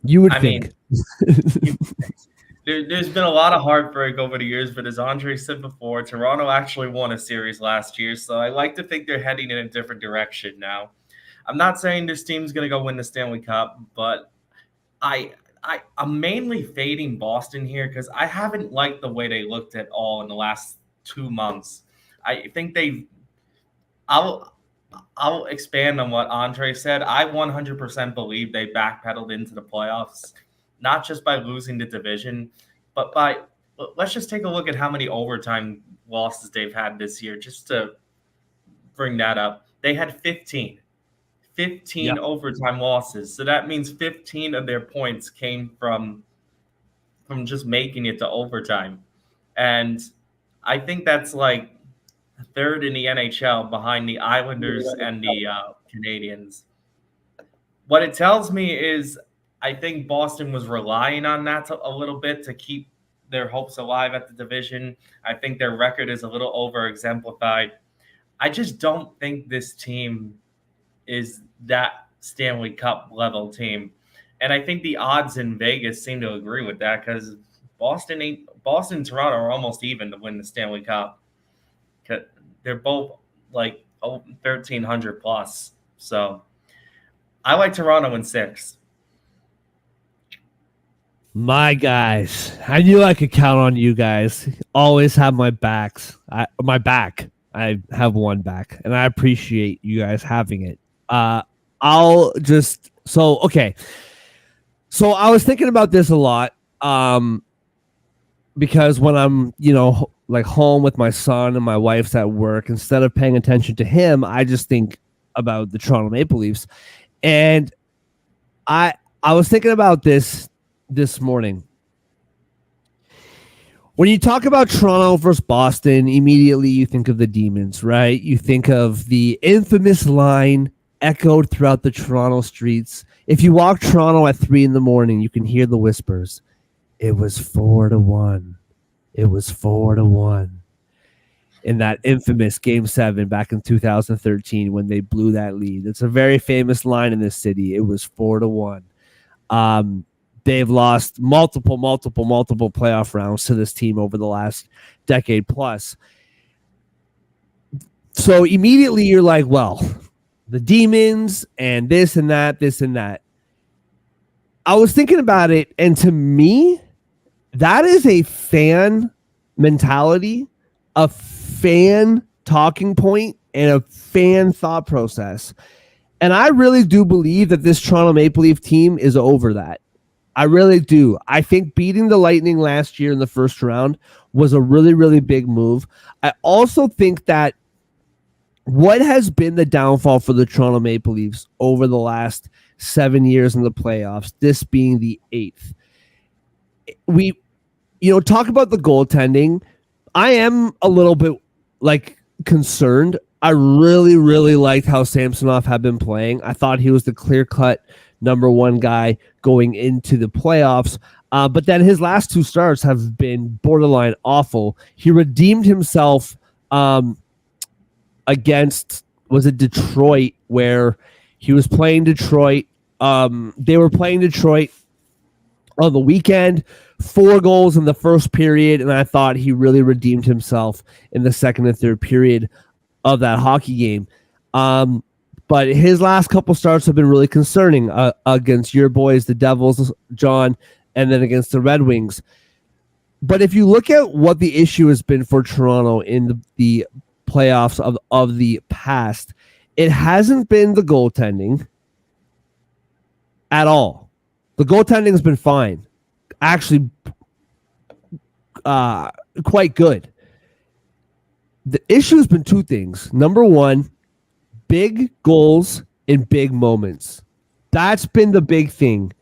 you would think. There's been a lot of heartbreak over the years, but as Andre said before, Toronto actually won a series last year, so I like to think they're heading in a different direction now. I'm not saying this team's going to go win the Stanley Cup, but I'm mainly fading Boston here because I haven't liked the way they looked at all in the last 2 months. I think I'll expand on what Andre said. I 100% believe they backpedaled into the playoffs, not just by losing the division, but let's just take a look at how many overtime losses they've had this year, just to bring that up. They had 15 yep. Overtime losses. So that means 15 of their points came from just making it to overtime. And I think that's like third in the NHL behind the Islanders and the Canadiens. What it tells me is I think Boston was relying on that a little bit to keep their hopes alive at the division. I think their record is a little over-exemplified. I just don't think this team is that Stanley Cup level team. And I think the odds in Vegas seem to agree with that because Boston and Toronto are almost even to win the Stanley Cup. They're both like 1,300 plus. So I like Toronto in 6. My guys, I knew I could count on you guys. Always have my backs. My back. I have one back, and I appreciate you guys having it. I'll just okay. So I was thinking about this a lot. Because when I'm, like home with my son and my wife's at work, instead of paying attention to him, I just think about the Toronto Maple Leafs. And I was thinking about this morning. When you talk about Toronto versus Boston, immediately you think of the Demons, right? You think of the infamous line echoed throughout the Toronto streets. If you walk Toronto at 3 a.m, you can hear the whispers. It was 4-1. It was 4-1. In that infamous Game 7 back in 2013 when they blew that lead. It's a very famous line in this city. It was 4-1. They've lost multiple playoff rounds to this team over the last decade plus. So immediately you're like, well, the Demons and this and that. I was thinking about it, and to me, that is a fan mentality, a fan talking point, and a fan thought process. And I really do believe that this Toronto Maple Leaf team is over that. I really do. I think beating the Lightning last year in the first round was a really, really big move. I also think that what has been the downfall for the Toronto Maple Leafs over the last 7 years in the playoffs, this being the 8th. We, talk about the goaltending. I am a little bit concerned I really, really liked how Samsonov had been playing. I thought he was the clear-cut number one guy going into the playoffs. But then his last two starts have been borderline awful. He redeemed himself against, was it Detroit, where he was playing Detroit. They were playing Detroit on the weekend, 4 goals in the first period, and I thought he really redeemed himself in the second and third period of that hockey game. But his last couple starts have been really concerning against your boys, the Devils, John, and then against the Red Wings. But if you look at what the issue has been for Toronto in the playoffs of the past, it hasn't been the goaltending at all. The goaltending has been fine. Actually, quite good. The issue has been two things. Number one, big goals in big moments. That's been the big thing.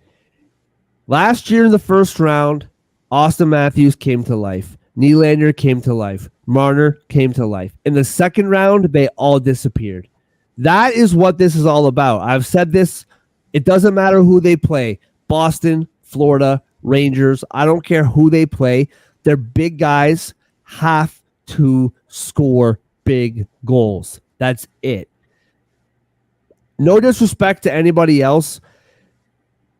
Last year in the first round, Austin Matthews came to life. Nylander came to life. Marner came to life. In the second round, they all disappeared. That is what this is all about. I've said this. It doesn't matter who they play. Boston, Florida, Rangers. I don't care who they play. Their big guys have to score big goals. That's it. No disrespect to anybody else.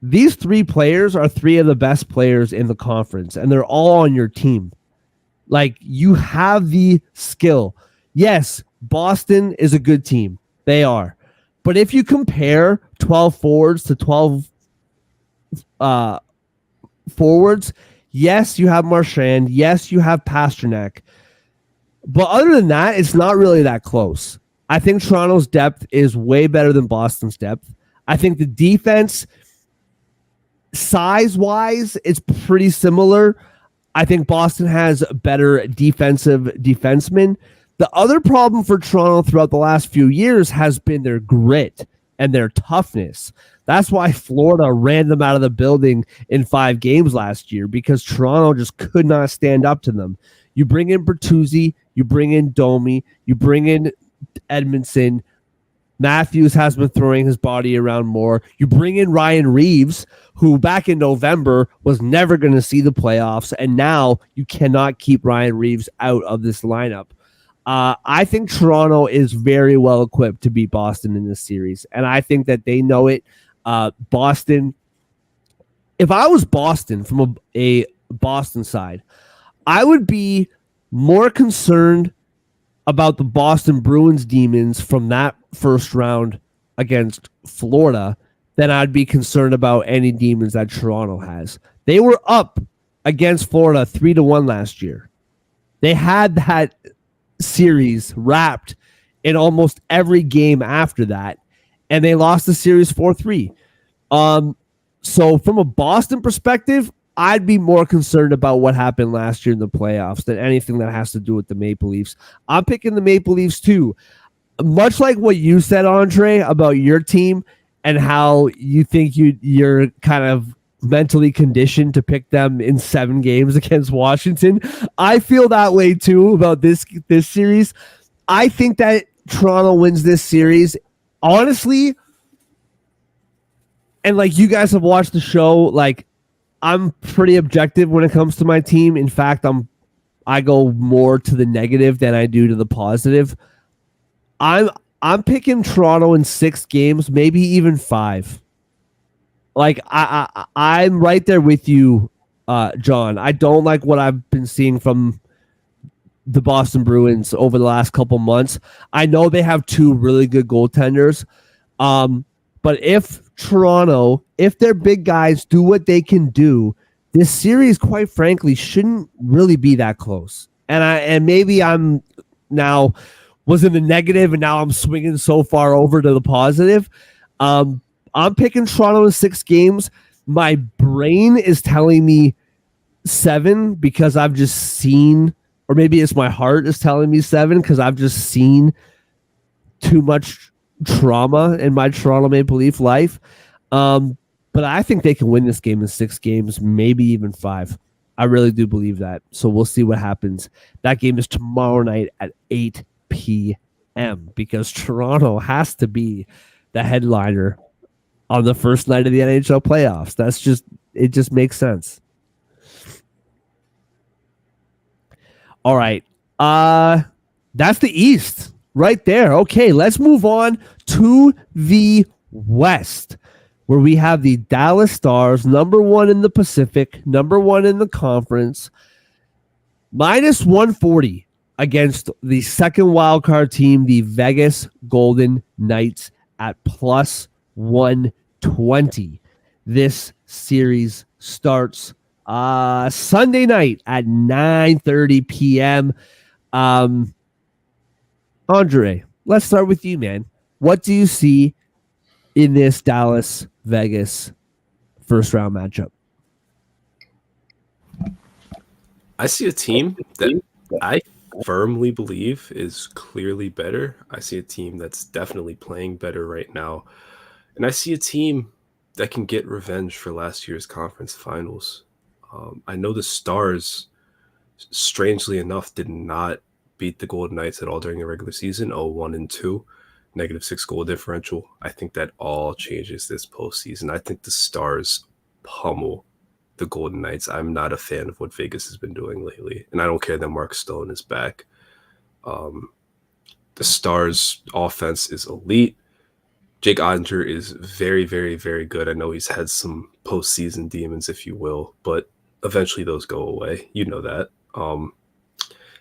These 3 players are 3 of the best players in the conference, and they're all on your team. Like, you have the skill. Yes, Boston is a good team. They are. But if you compare 12 forwards to 12 forwards, yes, you have Marchand. Yes, you have Pasternak. But other than that, it's not really that close. I think Toronto's depth is way better than Boston's depth. I think the defense, size-wise, it's pretty similar. I think Boston has better defensive defensemen. The other problem for Toronto throughout the last few years has been their grit and their toughness. That's why Florida ran them out of the building in 5 games last year, because Toronto just could not stand up to them. You bring in Bertuzzi, you bring in Domi, you bring in Edmondson. Matthews has been throwing his body around more. You bring in Ryan Reeves, who back in November was never going to see the playoffs, and now you cannot keep Ryan Reeves out of this lineup. I think Toronto is very well equipped to beat Boston in this series, and I think that they know it. Boston, if I was Boston from a Boston side, I would be more concerned about the Boston Bruins demons from that first round against Florida than I'd be concerned about any demons that Toronto has. They were up against Florida 3-1 last year. They had that series wrapped in almost every game after that, and they lost the series 4-3. So from a Boston perspective, I'd be more concerned about what happened last year in the playoffs than anything that has to do with the Maple Leafs. I'm picking the Maple Leafs too. Much like what you said, Andre, about your team and how you think you're kind of mentally conditioned to pick them in 7 games against Washington. I feel that way too about this series. I think that Toronto wins this series. Honestly, and like you guys have watched the show, like I'm pretty objective when it comes to my team. In fact, I go more to the negative than I do to the positive. I'm picking Toronto in 6 games, maybe even 5. Like I'm right there with you, John. I don't like what I've been seeing from the Boston Bruins over the last couple months. I know they have 2 really good goaltenders, but if Toronto, if their big guys do what they can do, this series, quite frankly, shouldn't really be that close. And maybe I'm now was in the negative, and now I'm swinging so far over to the positive. I'm picking Toronto in 6 games. My brain is telling me 7 because I've just seen, or maybe it's my heart is telling me 7 because I've just seen too much trauma in my Toronto Maple Leaf life. But I think they can win this game in 6 games, maybe even 5. I really do believe that. So we'll see what happens. That game is tomorrow night at 8 p.m. p.m. because Toronto has to be the headliner on the first night of the NHL playoffs. It just makes sense. All right. That's the East right there. Okay, let's move on to the West, where we have the Dallas Stars, number 1 in the Pacific, number 1 in the conference, minus 140 against the second wildcard team, the Vegas Golden Knights, at plus 120. This series starts Sunday night at 9:30 p.m. Andre, let's start with you, man. What do you see in this Dallas Vegas first round matchup? I see a team that I firmly believe is clearly better. I see a team that's definitely playing better right now. And I see a team that can get revenge for last year's conference finals. I know the Stars, strangely enough, did not beat the Golden Knights at all during the regular season, 0-1-2, -6 goal differential. I think that all changes this postseason. I think the Stars pummel the Golden Knights. I'm not a fan of what Vegas has been doing lately, and I don't care that Mark Stone is back. The Stars' offense is elite. Jake Oettinger is very, very, very good. I know he's had some postseason demons, if you will, but eventually those go away. You know that.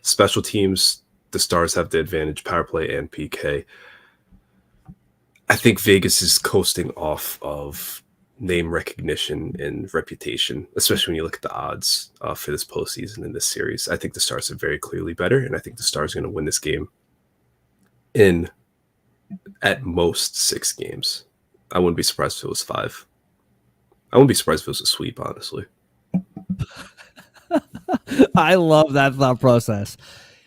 Special teams, the Stars have the advantage, power play and PK. I think Vegas is coasting off of name recognition and reputation, especially when you look at the odds for this postseason in this series. I think the Stars are very clearly better, and I think the Stars are going to win this game in at most 6 games. I wouldn't be surprised if it was 5. I wouldn't be surprised if it was a sweep, honestly. I love that thought process.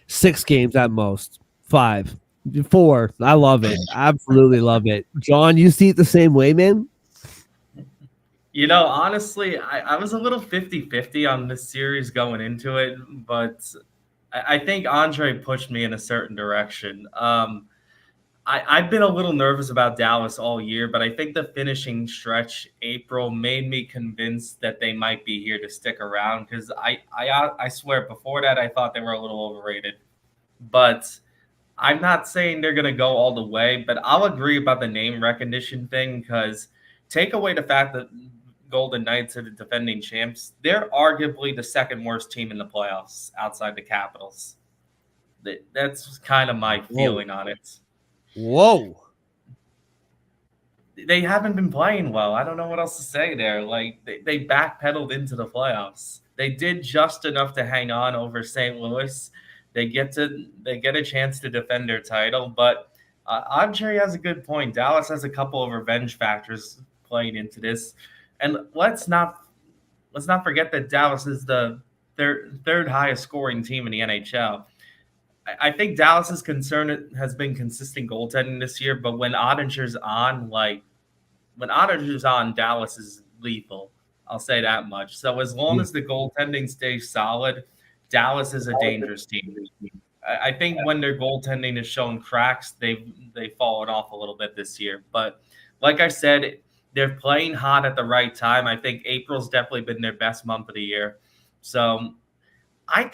6 games at most. 5. 4. I love it. Absolutely love it. John, you see it the same way, man? You know, honestly, I was a little 50-50 on this series going into it, but I think Andre pushed me in a certain direction. I've been a little nervous about Dallas all year, but I think the finishing stretch, April, made me convinced that they might be here to stick around, because I swear, before that, I thought they were a little overrated. But I'm not saying they're going to go all the way, but I'll agree about the name recognition thing, because take away the fact that Golden Knights are the defending champs, they're arguably the second worst team in the playoffs outside the Capitals. That's kind of my feeling on it. Whoa. They haven't been playing well. I don't know what else to say there. Like, they backpedaled into the playoffs. They did just enough to hang on over St. Louis. They get a chance to defend their title, but Andre has a good point. Dallas has a couple of revenge factors playing into this, and let's not forget that Dallas is the third highest scoring team in the NHL. I think Dallas's concern has been consistent goaltending this year, but when Ottinger's on, Dallas is lethal. I'll say that much. So as long as the goaltending stays solid, Dallas is a dangerous team. I think when their goaltending has shown cracks, they've fallen off a little bit this year. But like I said, they're playing hot at the right time. I think April's definitely been their best month of the year. So I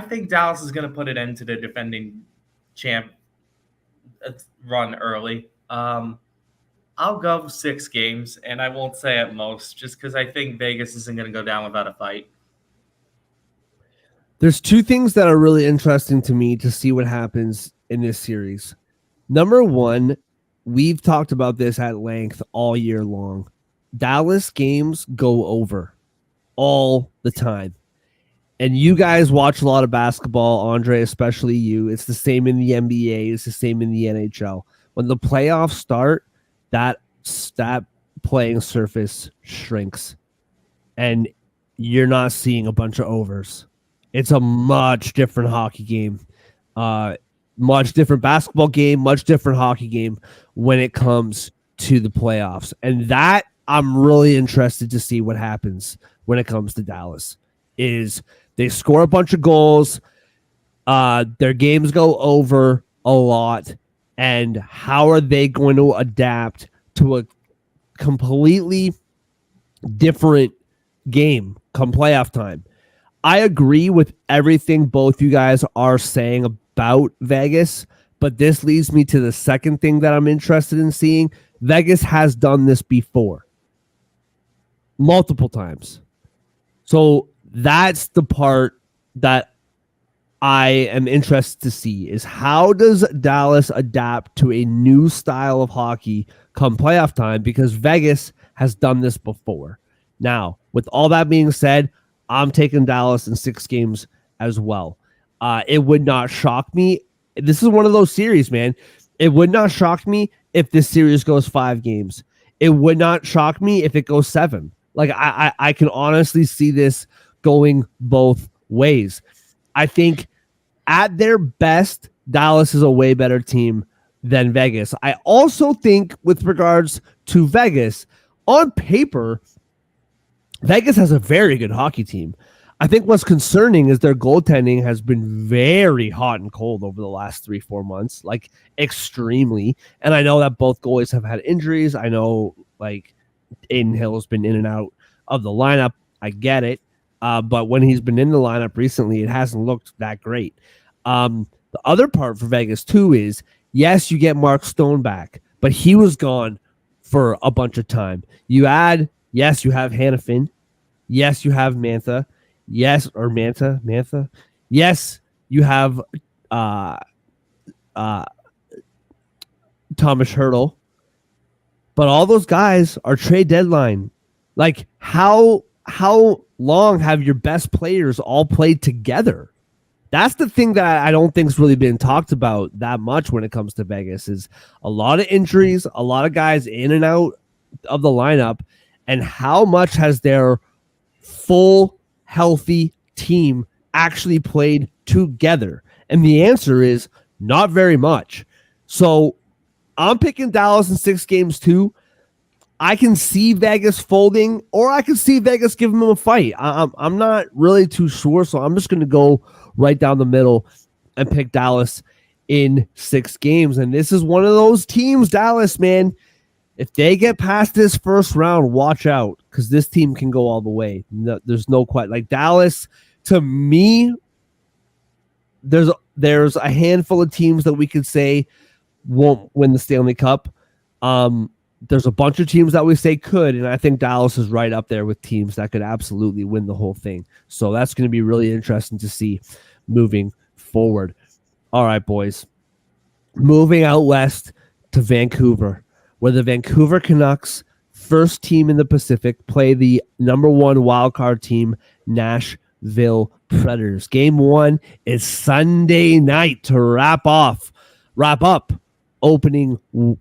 think Dallas is going to put an end to the defending champ run early. I'll go 6 games, and I won't say at most, just because I think Vegas isn't going to go down without a fight. There's 2 things that are really interesting to me to see what happens in this series. Number 1, we've talked about this at length all year long. Dallas games go over all the time. And you guys watch a lot of basketball, Andre, especially you. It's the same in the NBA. It's the same in the NHL. When the playoffs start, that playing surface shrinks. And you're not seeing a bunch of overs. It's a much different hockey game. Much different basketball game, much different hockey game when it comes to the playoffs. And that I'm really interested to see what happens when it comes to Dallas. Is they score a bunch of goals, their games go over a lot, and how are they going to adapt to a completely different game come playoff time. I agree with everything both you guys are saying about Vegas, but this leads me to the second thing that I'm interested in seeing. Vegas has done this before, multiple times. So that's the part that I am interested to see is how does Dallas adapt to a new style of hockey come playoff time, because Vegas has done this before. Now, with all that being said, I'm taking Dallas in 6 games as well. It would not shock me. This is one of those series, man. It would not shock me if this series goes 5 games. It would not shock me if it goes 7. Like I can honestly see this going both ways. I think at their best, Dallas is a way better team than Vegas. I also think with regards to Vegas, on paper, Vegas has a very good hockey team. I think what's concerning is their goaltending has been very hot and cold over the last 3-4 months, like extremely. And I know that both goalies have had injuries. I know like Aiden Hill has been in and out of the lineup. I get it. But when he's been in the lineup recently, it hasn't looked that great. The other part for Vegas, too, is yes, you get Mark Stone back, but he was gone for a bunch of time. You add, yes, you have Hannafin. Yes, you have Mantha. Yes, or Mantha. Yes, you have Thomas Hurdle. But all those guys are trade deadline. Like, how long have your best players all played together? That's the thing that I don't think's really been talked about that much when it comes to Vegas is a lot of injuries, a lot of guys in and out of the lineup, and how much has their full healthy team actually played together? And the answer is not very much. So I'm picking Dallas in 6 games too. I can see Vegas folding, or I can see Vegas giving them a fight. I'm not really too sure, so I'm just going to go right down the middle and pick Dallas in 6 games. And this is one of those teams, Dallas, man. If they get past this first round, watch out, because this team can go all the way. No, there's no quite like Dallas. To me, there's a handful of teams that we could say won't win the Stanley Cup. There's a bunch of teams that we say could, and I think Dallas is right up there with teams that could absolutely win the whole thing. So that's going to be really interesting to see moving forward. All right, boys. Moving out west to Vancouver, where the Vancouver Canucks, first team in the Pacific, play the number 1 wildcard team, Nashville Predators. Game 1 is Sunday night to wrap up opening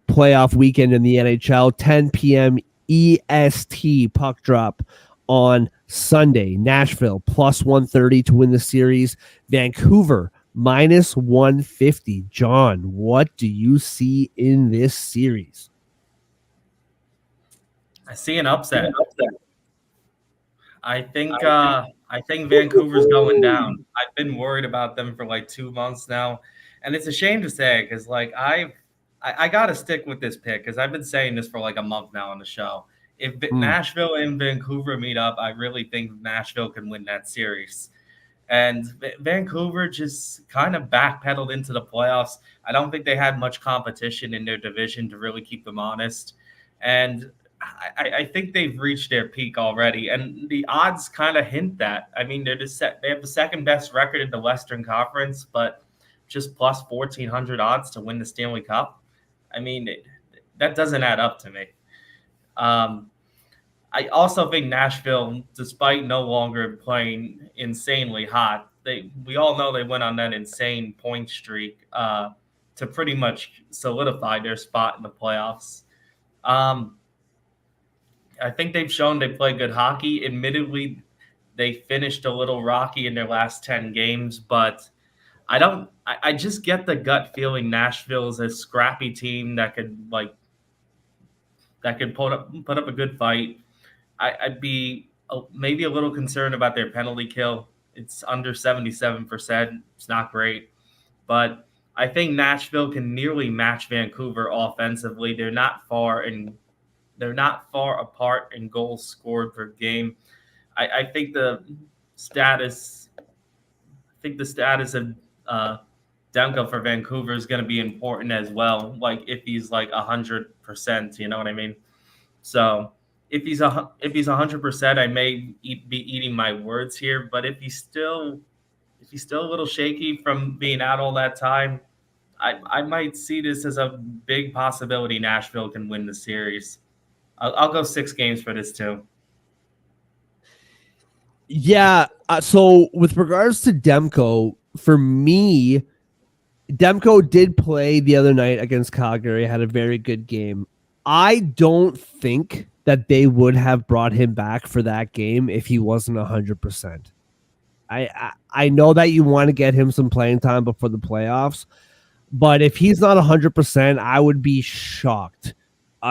playoff weekend in the NHL, 10 p.m. EST puck drop on Sunday. Nashville plus 130 to win the series. Vancouver minus 150. John, what do you see in this series? I see an upset. I think Vancouver's going down. I've been worried about them for like 2 months now, and it's a shame to say because like I got to stick with this pick because I've been saying this for like a month now on the show. If Nashville and Vancouver meet up, I really think Nashville can win that series. And Vancouver just kind of backpedaled into the playoffs. I don't think they had much competition in their division to really keep them honest. And I think they've reached their peak already. And the odds kind of hint that. I mean, they have the second best record in the Western Conference, but just plus 1,400 odds to win the Stanley Cup. I mean, that doesn't add up to me. I also think Nashville, despite no longer playing insanely hot, we all know they went on that insane point streak to pretty much solidify their spot in the playoffs. I think they've shown they play good hockey. Admittedly, they finished a little rocky in their last 10 games, but I just get the gut feeling Nashville is a scrappy team that could put up a good fight. I'd be maybe a little concerned about their penalty kill. It's under 77%. It's not great, but I think Nashville can nearly match Vancouver offensively. They're not far apart in goals scored per game. I think the status of Demko for Vancouver is going to be important as well. Like if he's like 100%, you know what I mean? So if he's 100%, I may be eating my words here. But if he's still a little shaky from being out all that time, I might see this as a big possibility. Nashville can win the series. I'll go 6 games for this too. Yeah. So with regards to Demko, for me, Demko did play the other night against Calgary, had a very good game. I don't think that they would have brought him back for that game if he wasn't 100%. I know that you want to get him some playing time before the playoffs, but if he's not 100%, I would be shocked.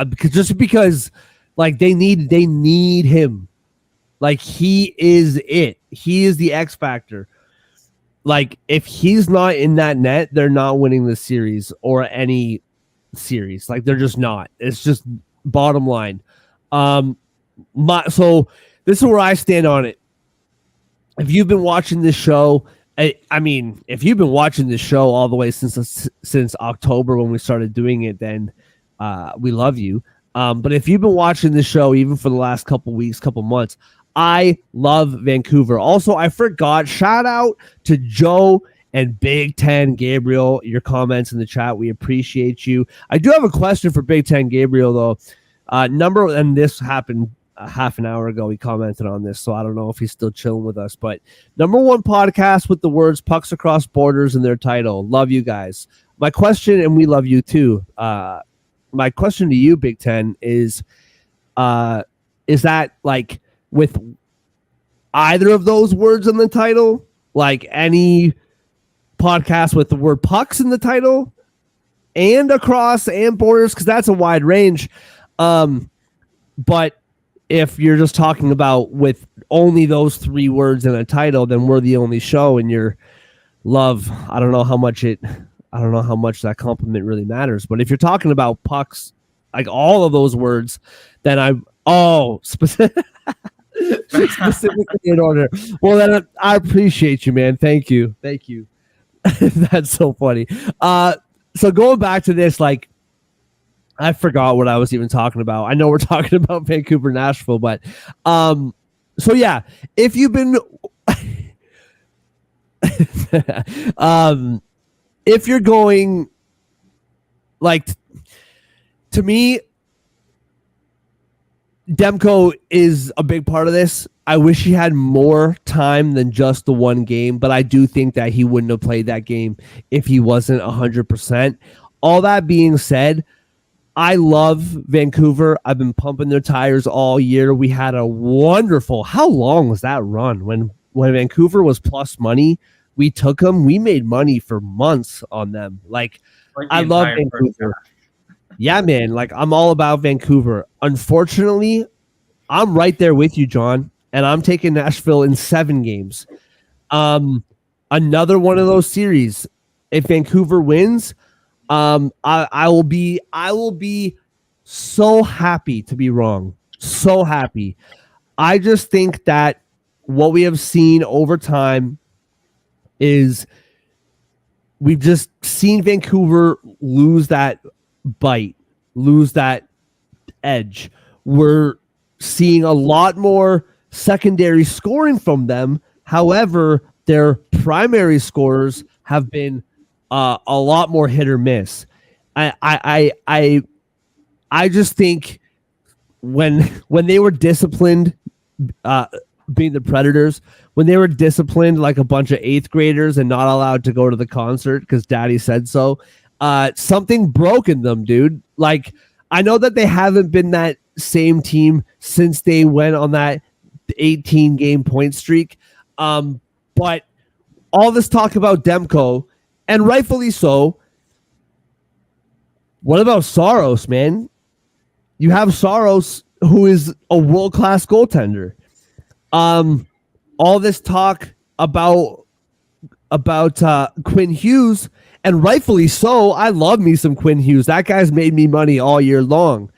Because like they need him. Like he is it. He is the X factor. Like if he's not in that net, they're not winning the series or any series. Like they're just not. It's just bottom line. So this is where I stand on it. If you've been watching this show, I mean, if you've been watching this show all the way since October when we started doing it, then we love you. But if you've been watching this show even for the last couple weeks, couple months, I love Vancouver. Also, I forgot, shout out to Joe and Big Ten Gabriel. Your comments in the chat, we appreciate you. I do have a question for Big Ten Gabriel, though. And this happened half an hour ago. He commented on this, so I don't know if he's still chilling with us. But #1 podcast with the words "Pucks Across Borders" in their title. Love you guys. My question, and we love you too. My question to you, Big Ten, is that like with either of those words in the title, like any podcast with the word pucks in the title and across and borders, because that's a wide range. But if you're just talking about with only those 3 words in a title, then we're the only show, and your love, I don't know how much that compliment really matters. But if you're talking about pucks, like all of those words, then specifically in order. Well, then I appreciate you, man. Thank you. That's so funny. So going back to this, like, I forgot what I was even talking about. I know we're talking about Vancouver, Nashville, but so yeah, if you've been if you're going, like, to me, Demko is a big part of this. I wish he had more time than just the one game, but I do think that he wouldn't have played that game if he wasn't 100%. All that being said, I love Vancouver. I've been pumping their tires all year. We had a wonderful, how long was that run? When Vancouver was plus money, we took them. We made money for months on them. Like I love Vancouver. Yeah, man. Like I'm all about Vancouver. Unfortunately, I'm right there with you, John, and I'm taking Nashville in 7 games. Another one of those series. If Vancouver wins, I will be so happy to be wrong. So happy. I just think that what we have seen over time is we've just seen Vancouver lose that bite, lose that edge. We're seeing a lot more secondary scoring from them. However, their primary scorers have been a lot more hit or miss. I just think when they were disciplined, being the Predators, when they were disciplined like a bunch of 8th graders and not allowed to go to the concert because daddy said so, something broke in them, dude. Like, I know that they haven't been that same team since they went on that 18-game point streak. But all this talk about Demko, and rightfully so, what about Saros, man? You have Saros, who is a world-class goaltender. All this talk about Quinn Hughes, And rightfully so. I love me some Quinn Hughes. That guy's made me money all year long.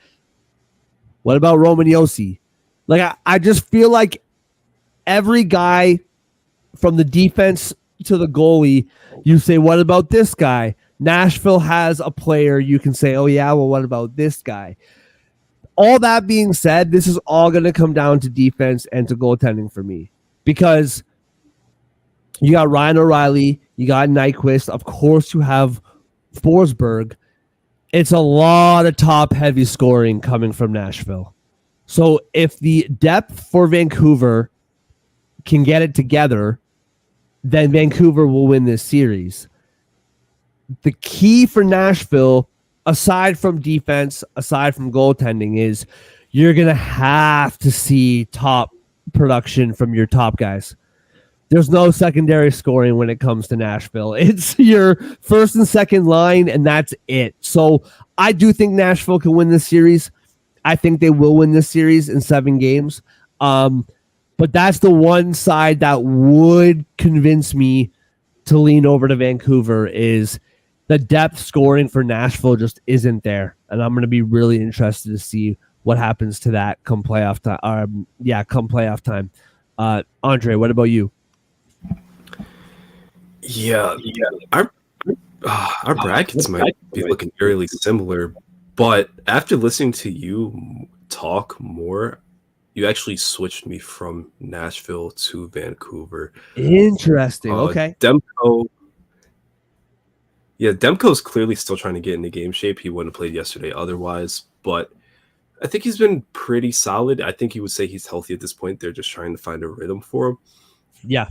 What about Roman Yossi? Like, I just feel like every guy from the defense to the goalie, you say, what about this guy? Nashville has a player you can say, oh, yeah, well, what about this guy? All that being said, this is all going to come down to defense and to goaltending for me, because you got Ryan O'Reilly, you got Nyquist, of course you have Forsberg. It's a lot of top-heavy scoring coming from Nashville. So if the depth for Vancouver can get it together, then Vancouver will win this series. The key for Nashville, aside from defense, aside from goaltending, is you're going to have to see top production from your top guys. There's no secondary scoring when it comes to Nashville. It's your first and second line, and that's it. So I do think Nashville can win this series. I think they will win this series in 7 games. But that's the one side that would convince me to lean over to Vancouver, is the depth scoring for Nashville just isn't there. And I'm going to be really interested to see what happens to that come playoff time. Come playoff time. Andre, what about you? Yeah. Our brackets might be looking eerily similar, but after listening to you talk more, you actually switched me from Nashville to Vancouver. Interesting. Okay. Demko's clearly still trying to get into game shape. He wouldn't have played yesterday otherwise, but I think he's been pretty solid. I think he would say he's healthy at this point. They're just trying to find a rhythm for him. Yeah.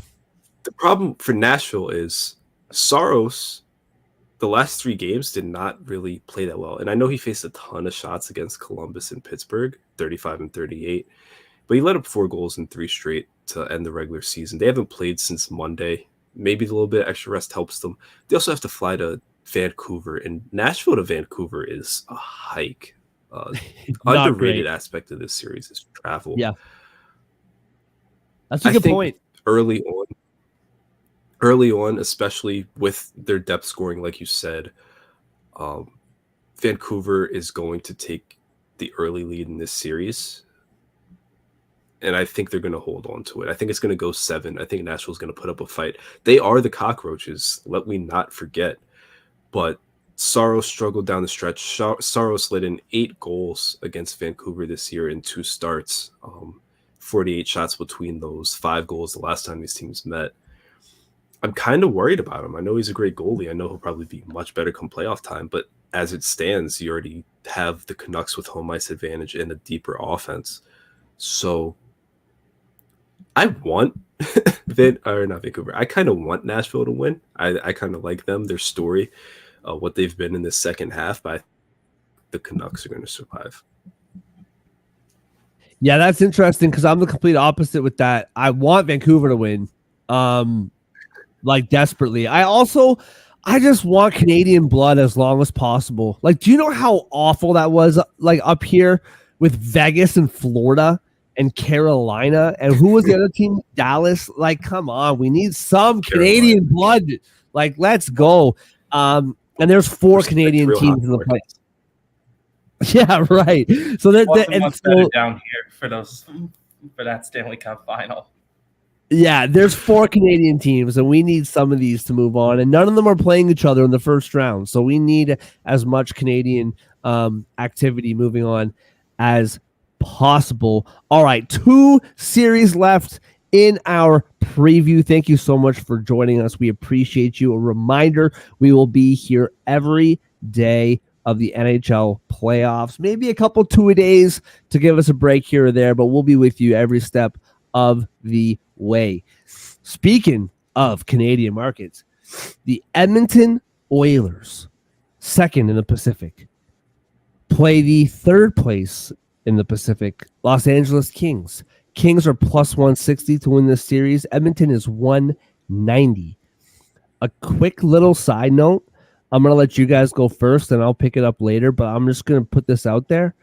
The problem for Nashville is S.O.S, the last 3 games, did not really play that well. And I know he faced a ton of shots against Columbus and Pittsburgh, 35 and 38. But he let up 4 goals in 3 straight to end the regular season. They haven't played since Monday. Maybe a little bit extra rest helps them. They also have to fly to Vancouver. And Nashville to Vancouver is a hike. Underrated great. Aspect of this series is travel. Yeah. That's a good point. Early on, especially with their depth scoring, like you said, Vancouver is going to take the early lead in this series. And I think they're going to hold on to it. I think it's going to go 7. I think Nashville's going to put up a fight. They are the cockroaches, let me not forget. But S.O.S struggled down the stretch. S.O.S let in 8 goals against Vancouver this year in 2 starts. 48 shots between those, 5 goals the last time these teams met. I'm kind of worried about him. I know he's a great goalie. I know he'll probably be much better come playoff time. But as it stands, you already have the Canucks with home ice advantage and a deeper offense. So I want I kind of want Nashville to win. I kind of like them, their story, what they've been in the second half, but the Canucks are going to survive. Yeah, that's interesting because I'm the complete opposite with that. I want Vancouver to win, like desperately. I just want Canadian blood as long as possible. Like, do you know how awful that was? Like up here with Vegas and Florida and Carolina, and who was the other team? Dallas. Like, come on, we need some Canadian blood. Like, let's go. And there's 4 Canadian teams in the play. Yeah, right. So they're down here for that Stanley Cup final. Yeah, there's 4 Canadian teams, and we need some of these to move on. And none of them are playing each other in the first round, so we need as much Canadian activity moving on as possible. All right, 2 series left in our preview. Thank you so much for joining us. We appreciate you. A reminder, we will be here every day of the NHL playoffs, maybe a couple 2-a-days to give us a break here or there, but we'll be with you every step of the way. Speaking of Canadian markets, the Edmonton Oilers, 2nd in the Pacific, play the 3rd place in the Pacific, Los Angeles Kings. Kings are plus 160 to win this series. Edmonton is 190. A quick little side note, I'm going to let you guys go first and I'll pick it up later, but I'm just going to put this out there.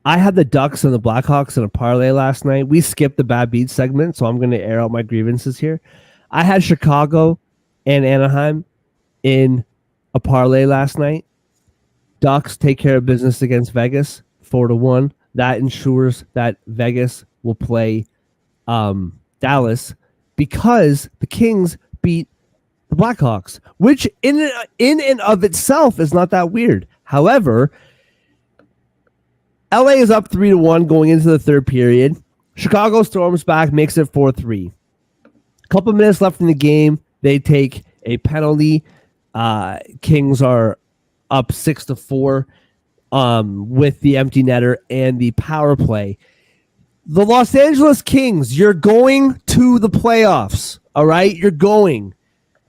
I had the Ducks and the Blackhawks in a parlay last night. We skipped the bad beat segment, so I'm going to air out my grievances here. I had Chicago and Anaheim in a parlay last night. Ducks take care of business against Vegas 4-1. That ensures that Vegas will play Dallas because the Kings beat the Blackhawks, which in and of itself is not that weird. However, LA is up 3-1 going into the third period. Chicago storms back, makes it 4-3. A couple minutes left in the game. They take a penalty. Kings are up 6-4 with the empty netter and the power play. The Los Angeles Kings, you're going to the playoffs, all right? You're going.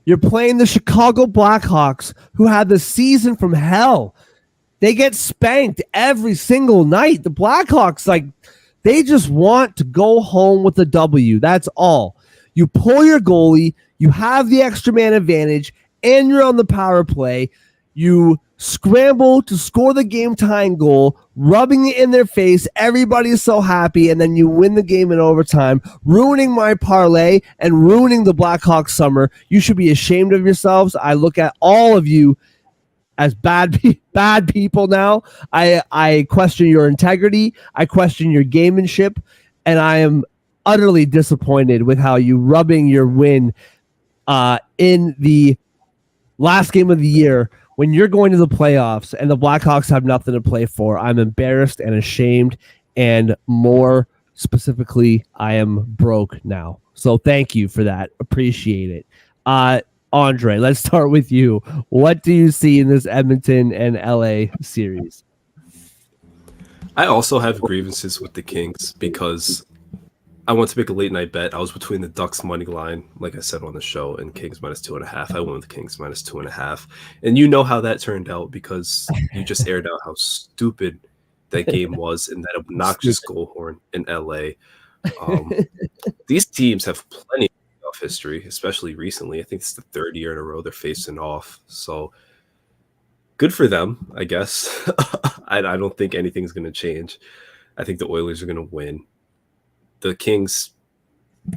You're playing the Chicago Blackhawks, who had the season from hell. They get spanked every single night. The Blackhawks, like, they just want to go home with a W. That's all. You pull your goalie, you have the extra man advantage, and you're on the power play. You scramble to score the game-tying goal, rubbing it in their face. Everybody's so happy, and then you win the game in overtime, ruining my parlay and ruining the Blackhawks summer. You should be ashamed of yourselves. I look at all of you as bad people now. I question your integrity. I question your gamemanship, and I am utterly disappointed with how you rubbing your win in the last game of the year when you're going to the playoffs and the Blackhawks have nothing to play for. I'm embarrassed and ashamed, and more specifically, I am broke now. So thank you for that. Appreciate it. Andre, let's start with you. What do you see in this Edmonton and LA series? I also have grievances with the Kings because I want to make a late night bet. I was between the Ducks money line, like I said on the show, and Kings -2.5. I went with the Kings -2.5. And you know how that turned out because you just aired out how stupid that game was and that obnoxious goal horn in LA. These teams have plenty of history, especially recently. I think it's the third year in a row they're facing off. So good for them, I guess. I don't think anything's going to change. I think the Oilers are going to win. The Kings,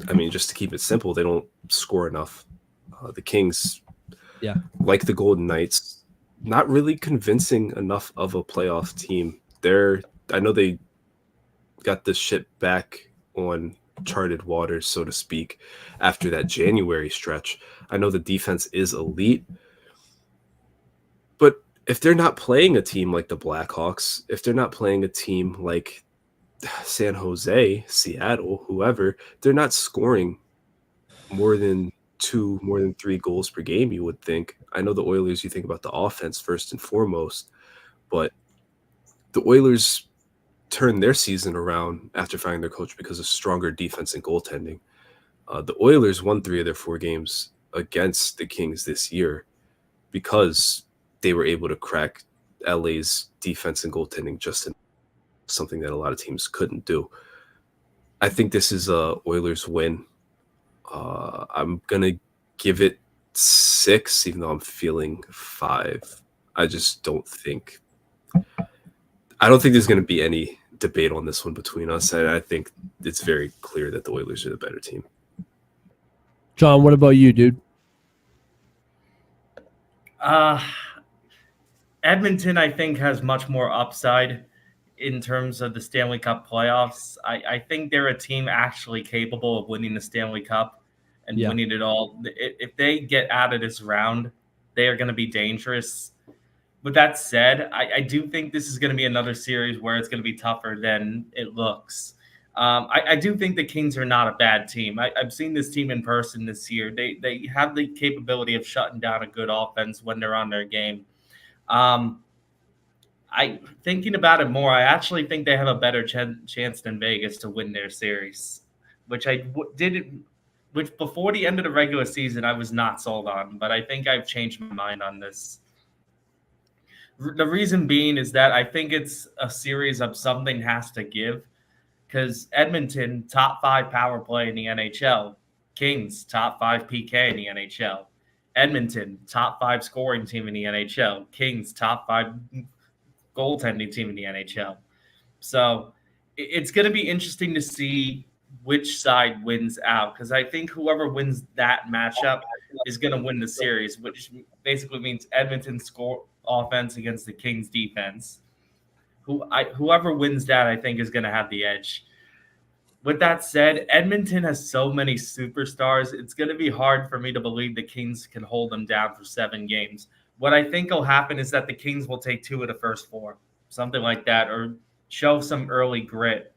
I mean, just to keep it simple, they don't score enough. The Kings, like the Golden Knights, not really convincing enough of a playoff team. I know they got the ship back on charted waters, so to speak, after that January stretch. I know the defense is elite, but if they're not playing a team like the Blackhawks, if they're not playing a team like San Jose, Seattle, whoever, they're not scoring more than 3 goals per game, you would think. I know the Oilers, you think about the offense first and foremost, but the Oilers turned their season around after firing their coach because of stronger defense and goaltending. The Oilers won 3 of their 4 games against the Kings this year because they were able to crack LA's defense and goaltending just in something that a lot of teams couldn't do. I think this is a Oilers win. I'm going to give it 6, even though I'm feeling 5. I don't think there's going to be any debate on this one between us. I think it's very clear that the Oilers are the better team. John, what about you, dude? Edmonton, I think, has much more upside in terms of the Stanley Cup playoffs. I think they're a team actually capable of winning the Stanley Cup and winning it all. If they get out of this round, they are going to be dangerous. With that said, I do think this is going to be another series where it's going to be tougher than it looks. I do think the Kings are not a bad team. I've seen this team in person this year. They have the capability of shutting down a good offense when they're on their game. Thinking about it more, I actually think they have a better chance than Vegas to win their series, which before the end of the regular season I was not sold on, but I think I've changed my mind on this. The reason being is that I think it's a series of something has to give, because Edmonton, top 5 power play in the NHL. Kings, top 5 PK in the NHL. Edmonton, top 5 scoring team in the NHL. Kings, top 5 goaltending team in the NHL. So it's going to be interesting to see which side wins out, because I think whoever wins that matchup is going to win the series, which basically means Edmonton score offense against the Kings defense. Whoever wins that, I think, is going to have the edge. With that said, Edmonton has so many superstars. It's going to be hard for me to believe the Kings can hold them down for 7 games. What I think will happen is that the Kings will take 2 of the first 4, something like that, or show some early grit.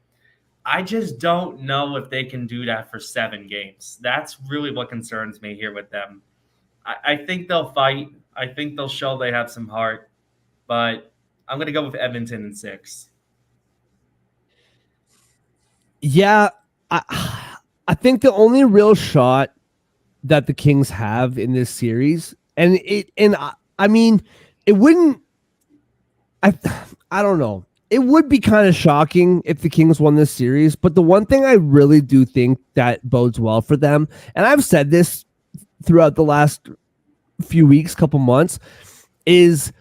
I just don't know if they can do that for 7 games. That's really what concerns me here with them. I think they'll fight. I think they'll show they have some heart, but I'm going to go with Edmonton in 6. Yeah, I think the only real shot that the Kings have in this series, I mean, it wouldn't. I don't know. It would be kind of shocking if the Kings won this series, but the one thing I really do think that bodes well for them, and I've said this throughout the last few weeks, couple months, is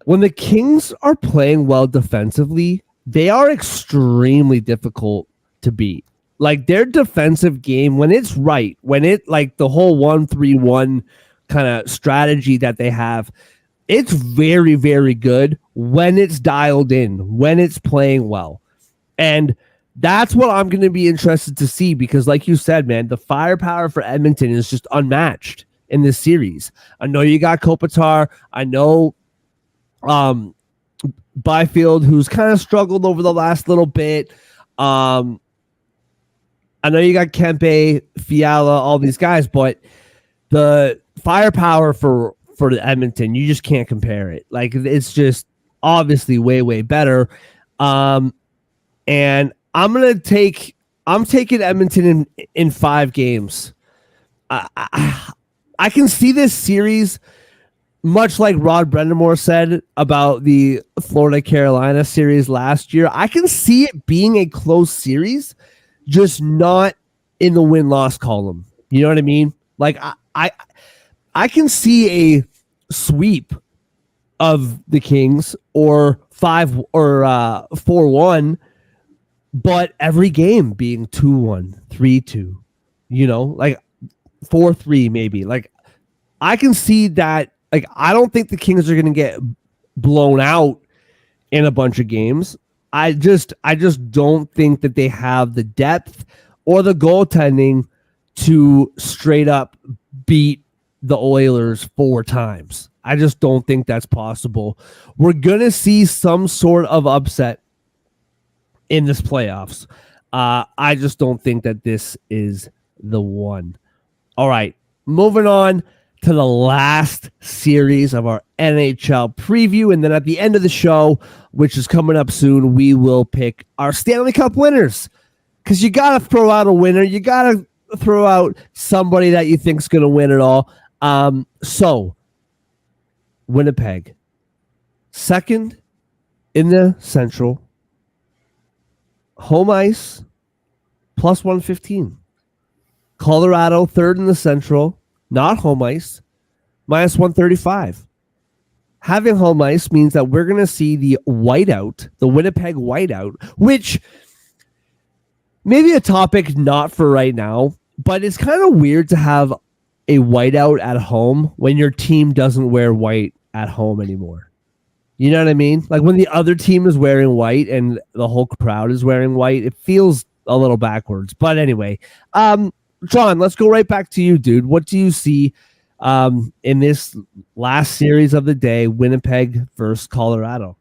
when the Kings are playing well defensively, they are extremely difficult to beat. Like their defensive game, when it's right, when it like the whole 1-3-1 kind of strategy that they have, it's very, very good when it's dialed in, when it's playing well. And that's what I'm going to be interested to see because, like you said, man, the firepower for Edmonton is just unmatched in this series. I know you got Kopitar. I know Byfield, who's kind of struggled over the last little bit. I know you got Kempe, Fiala, all these guys, but the firepower for the Edmonton, you just can't compare it. Like it's just obviously way, way better. And I'm taking Edmonton in 5 games. I can see this series much like Rod Brendamore said about the Florida-Carolina series last year. I can see it being a close series, just not in the win-loss column. You know what I mean? Like I can see a sweep of the Kings or 4-1, but every game being 2-1, 3-2, you know, like 4-3 maybe. Like I can see that. Like I don't think the Kings are going to get blown out in a bunch of games. I just don't think that they have the depth or the goaltending to straight up beat the Oilers 4 times. I just don't think that's possible. We're going to see some sort of upset in this playoffs. I just don't think that this is the one. All right, moving on to the last series of our NHL preview. And then at the end of the show, which is coming up soon, we will pick our Stanley Cup winners. Because you got to throw out a winner. You got to throw out somebody that you think is going to win it all. So, Winnipeg, second in the Central, home ice, plus 115. Colorado, third in the Central, not home ice, minus 135. Having home ice means that we're going to see the whiteout, the Winnipeg whiteout, which maybe a topic not for right now, but it's kind of weird to have a whiteout at home when your team doesn't wear white at home anymore. You know what I mean? Like when the other team is wearing white and the whole crowd is wearing white, it feels a little backwards. But anyway, John, let's go right back to you, dude. What do you see in this last series of the day, Winnipeg versus Colorado?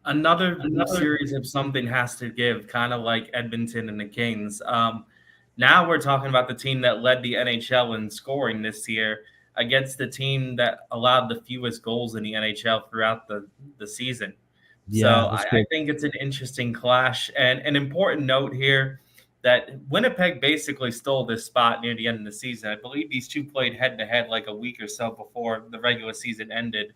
Another series of something has to give, kind of like Edmonton and the Kings. Now we're talking about the team that led the NHL in scoring this year against the team that allowed the fewest goals in the NHL throughout the season. Yeah, so I think it's an interesting clash. And an important note here that Winnipeg basically stole this spot near the end of the season. I believe these two played head-to-head like a week or so before the regular season ended.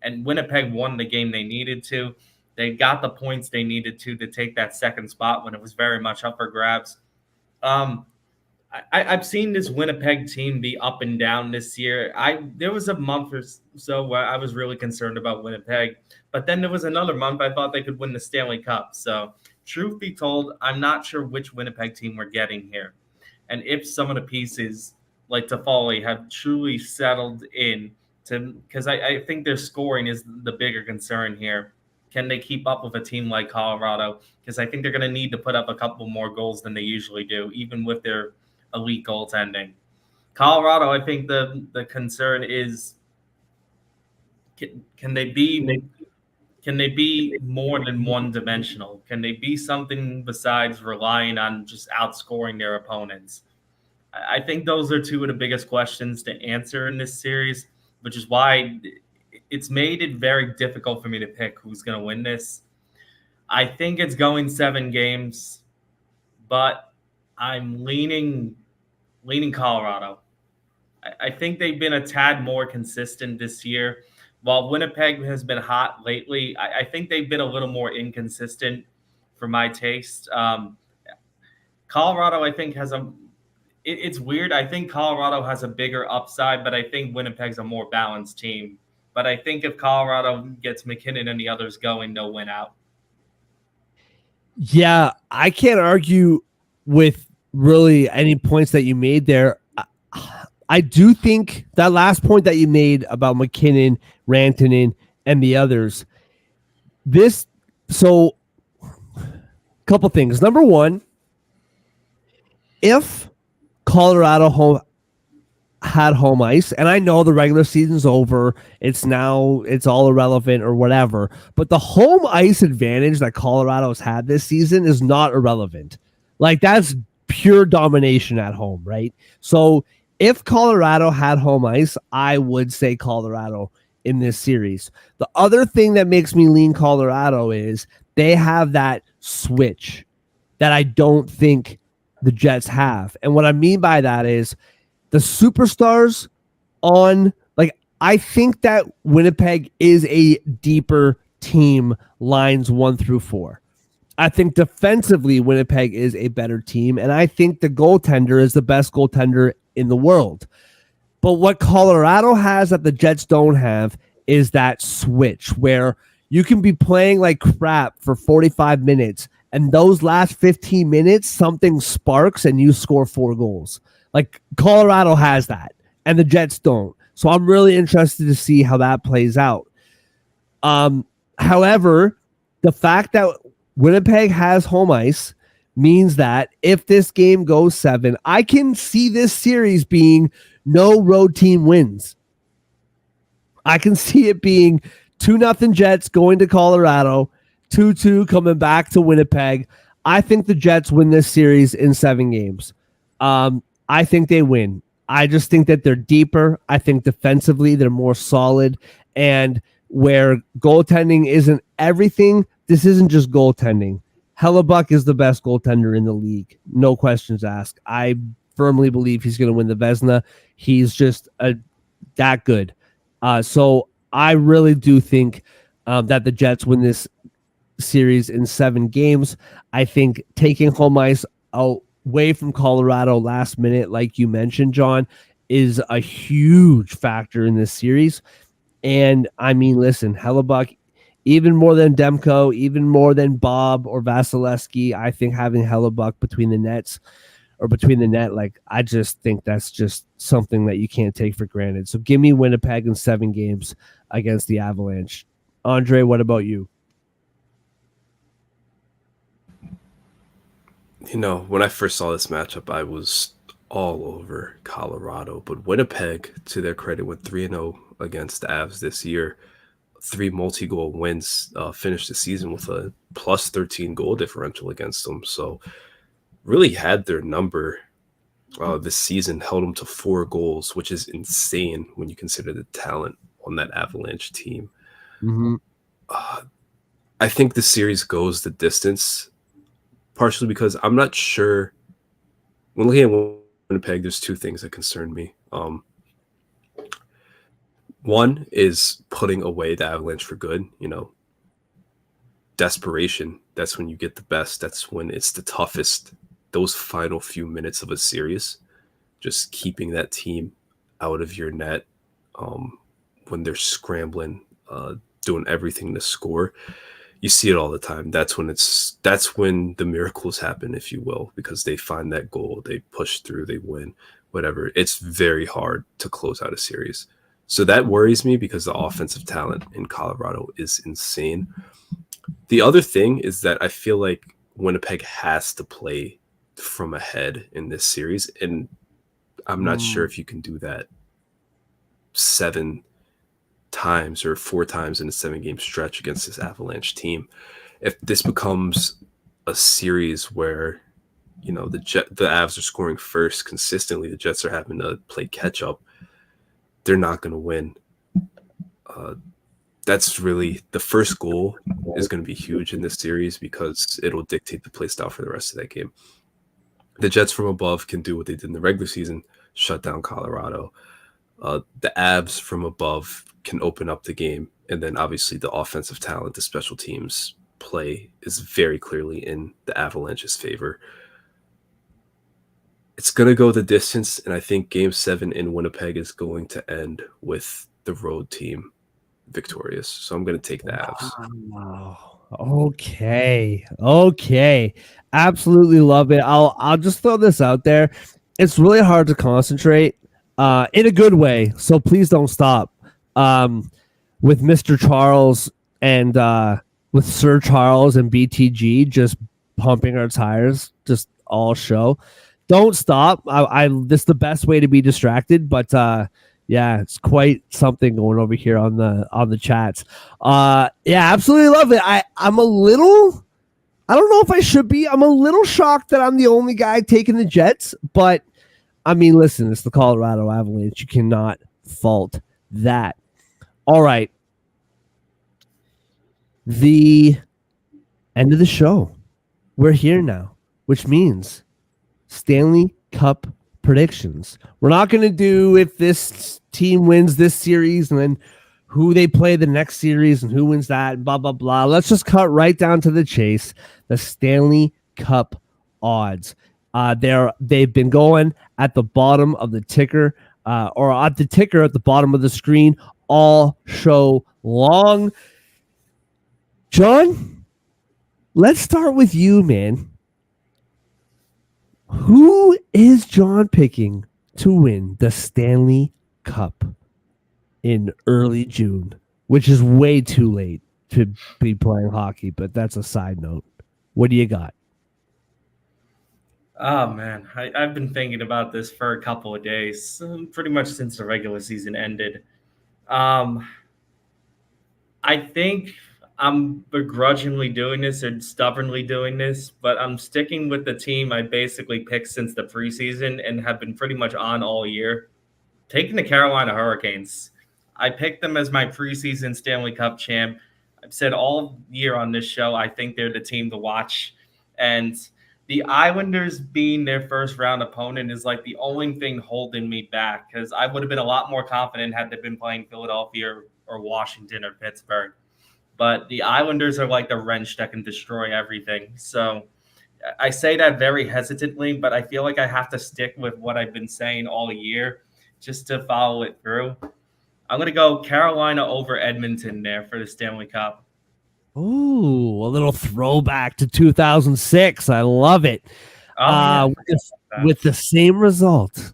And Winnipeg won the game they needed to. They got the points they needed to take that second spot when it was very much up for grabs. I've seen this Winnipeg team be up and down this year. There was a month or so where I was really concerned about Winnipeg, but then there was another month I thought they could win the Stanley Cup. So truth be told, I'm not sure which Winnipeg team we're getting here. And if some of the pieces like Toffoli have truly settled in to, because I think their scoring is the bigger concern here. Can they keep up with a team like Colorado? Because I think they're going to need to put up a couple more goals than they usually do, even with their elite goaltending. Colorado, I think the concern is can they be more than one dimensional? Can they be something besides relying on just outscoring their opponents? I think those are two of the biggest questions to answer in this series, which is why it's made it very difficult for me to pick who's going to win this. I think it's going 7 games, but I'm leaning Colorado. I think they've been a tad more consistent this year. While Winnipeg has been hot lately, I think they've been a little more inconsistent for my taste. Colorado, I think, has a. It's weird. I think Colorado has a bigger upside, but I think Winnipeg's a more balanced team. But I think if Colorado gets McKinnon and the others going, they'll win out. Yeah, I can't argue with really any points that you made there. I do think that last point that you made about McKinnon, Rantanen, and the others. So couple things. Number one, if Colorado had home ice, and I know the regular season's over, it's all irrelevant or whatever, but the home ice advantage that Colorado's had this season is not irrelevant. Like, that's pure domination at home, right? So if Colorado had home ice, I would say Colorado in this series. The other thing that makes me lean Colorado is they have that switch that I don't think the Jets have. And what I mean by that is the superstars I think that Winnipeg is a deeper team lines 1 through 4. I think defensively Winnipeg is a better team, and I think the goaltender is the best goaltender in the world. But what Colorado has that the Jets don't have is that switch where you can be playing like crap for 45 minutes, and those last 15 minutes, something sparks and you score 4 goals. Like, Colorado has that, and the Jets don't. So I'm really interested to see how that plays out. However, the fact that Winnipeg has home ice means that if this game goes 7, I can see this series being no road team wins. I can see it being 2-0 Jets going to Colorado, 2-2 coming back to Winnipeg. I think the Jets win this series in 7 games. I think they win. I just think that they're deeper. I think defensively they're more solid. And where goaltending isn't everything, this isn't just goaltending. Hellebuck is the best goaltender in the league. No questions asked. I firmly believe he's going to win the Vezina. He's just that good. So I really do think that the Jets win this series in 7 games. I think taking home ice away from Colorado last minute, like you mentioned, John, is a huge factor in this series. And I mean, listen, Hellebuck, even more than Demko, even more than Bob or Vasilevsky, I think having Hellebuck between the net, like, I just think that's just something that you can't take for granted. So give me Winnipeg in 7 games against the Avalanche. Andre, what about you? You know, when I first saw this matchup, I was all over Colorado. But Winnipeg, to their credit, went 3-0 against the Avs this year. 3 multi-goal wins, finished the season with a plus 13 goal differential against them. So really had their number this season, held them to 4 goals, which is insane when you consider the talent on that Avalanche team. Mm-hmm. I think the series goes the distance, partially because I'm not sure. When looking at Winnipeg, there's 2 things that concern me. One is putting away the Avalanche for good. You know, desperation. That's when you get the best. That's when it's the toughest. Those final few minutes of a series, just keeping that team out of your net when they're scrambling, doing everything to score. you see it all the time. That's when the miracles happen, if you will, because they find that goal, they push through, they win, whatever. It's very hard to close out a series. So that worries me because the offensive talent in Colorado is insane. The other thing is that I feel like Winnipeg has to play from ahead in this series, and I'm not sure if you can do that 7 times or 4 times in a 7-game stretch against this Avalanche team. If this becomes a series where the Avs are scoring first consistently, the Jets are having to play catch up, they're not going to win. That's really the first goal is going to be huge in this series because it'll dictate the play style for the rest of that game. The Jets from above can do what they did in the regular season, shut down Colorado. The Avs from above can open up the game, and then obviously the offensive talent, the special teams play is very clearly in the Avalanche's favor. It's going to go the distance, and I think Game 7 in Winnipeg is going to end with the road team victorious. So I'm going to take the Avs. Wow. Okay. Absolutely love it. I'll just throw this out there. It's really hard to concentrate in a good way. So please don't stop. With Mr. Charles and with Sir Charles and BTG just pumping our tires just all show. Don't stop. This is the best way to be distracted, but yeah, it's quite something going over here on the chats. Yeah, absolutely love it. I'm a little, I don't know if I should be. I'm a little shocked that I'm the only guy taking the Jets, but I mean, listen, it's the Colorado Avalanche. You cannot fault that. All right. The end of the show. We're here now, which means Stanley Cup predictions. We're not going to do if this team wins this series and then who they play the next series and who wins that, blah, blah, blah. Let's just cut right down to the chase. The Stanley Cup odds. They've been going at the bottom of the ticker or at the ticker at the bottom of the screen all show long. John, let's start with you, man. Who is John picking to win the Stanley Cup in early June, which is way too late to be playing hockey, but that's a side note. What do you got? Oh, man. I've been thinking about this for a couple of days, pretty much since the regular season ended. I think I'm begrudgingly doing this or stubbornly doing this, but I'm sticking with the team I basically picked since the preseason and have been pretty much on all year. Taking the Carolina Hurricanes. I picked them as my preseason Stanley Cup champ. I've said all year on this show, I think they're the team to watch. And the Islanders being their first round opponent is like the only thing holding me back because I would have been a lot more confident had they been playing Philadelphia or Washington or Pittsburgh. But the Islanders are like the wrench that can destroy everything. So I say that very hesitantly, but I feel like I have to stick with what I've been saying all year just to follow it through. I'm going to go Carolina over Edmonton there for the Stanley Cup. Ooh, a little throwback to 2006. I love it. With the same result.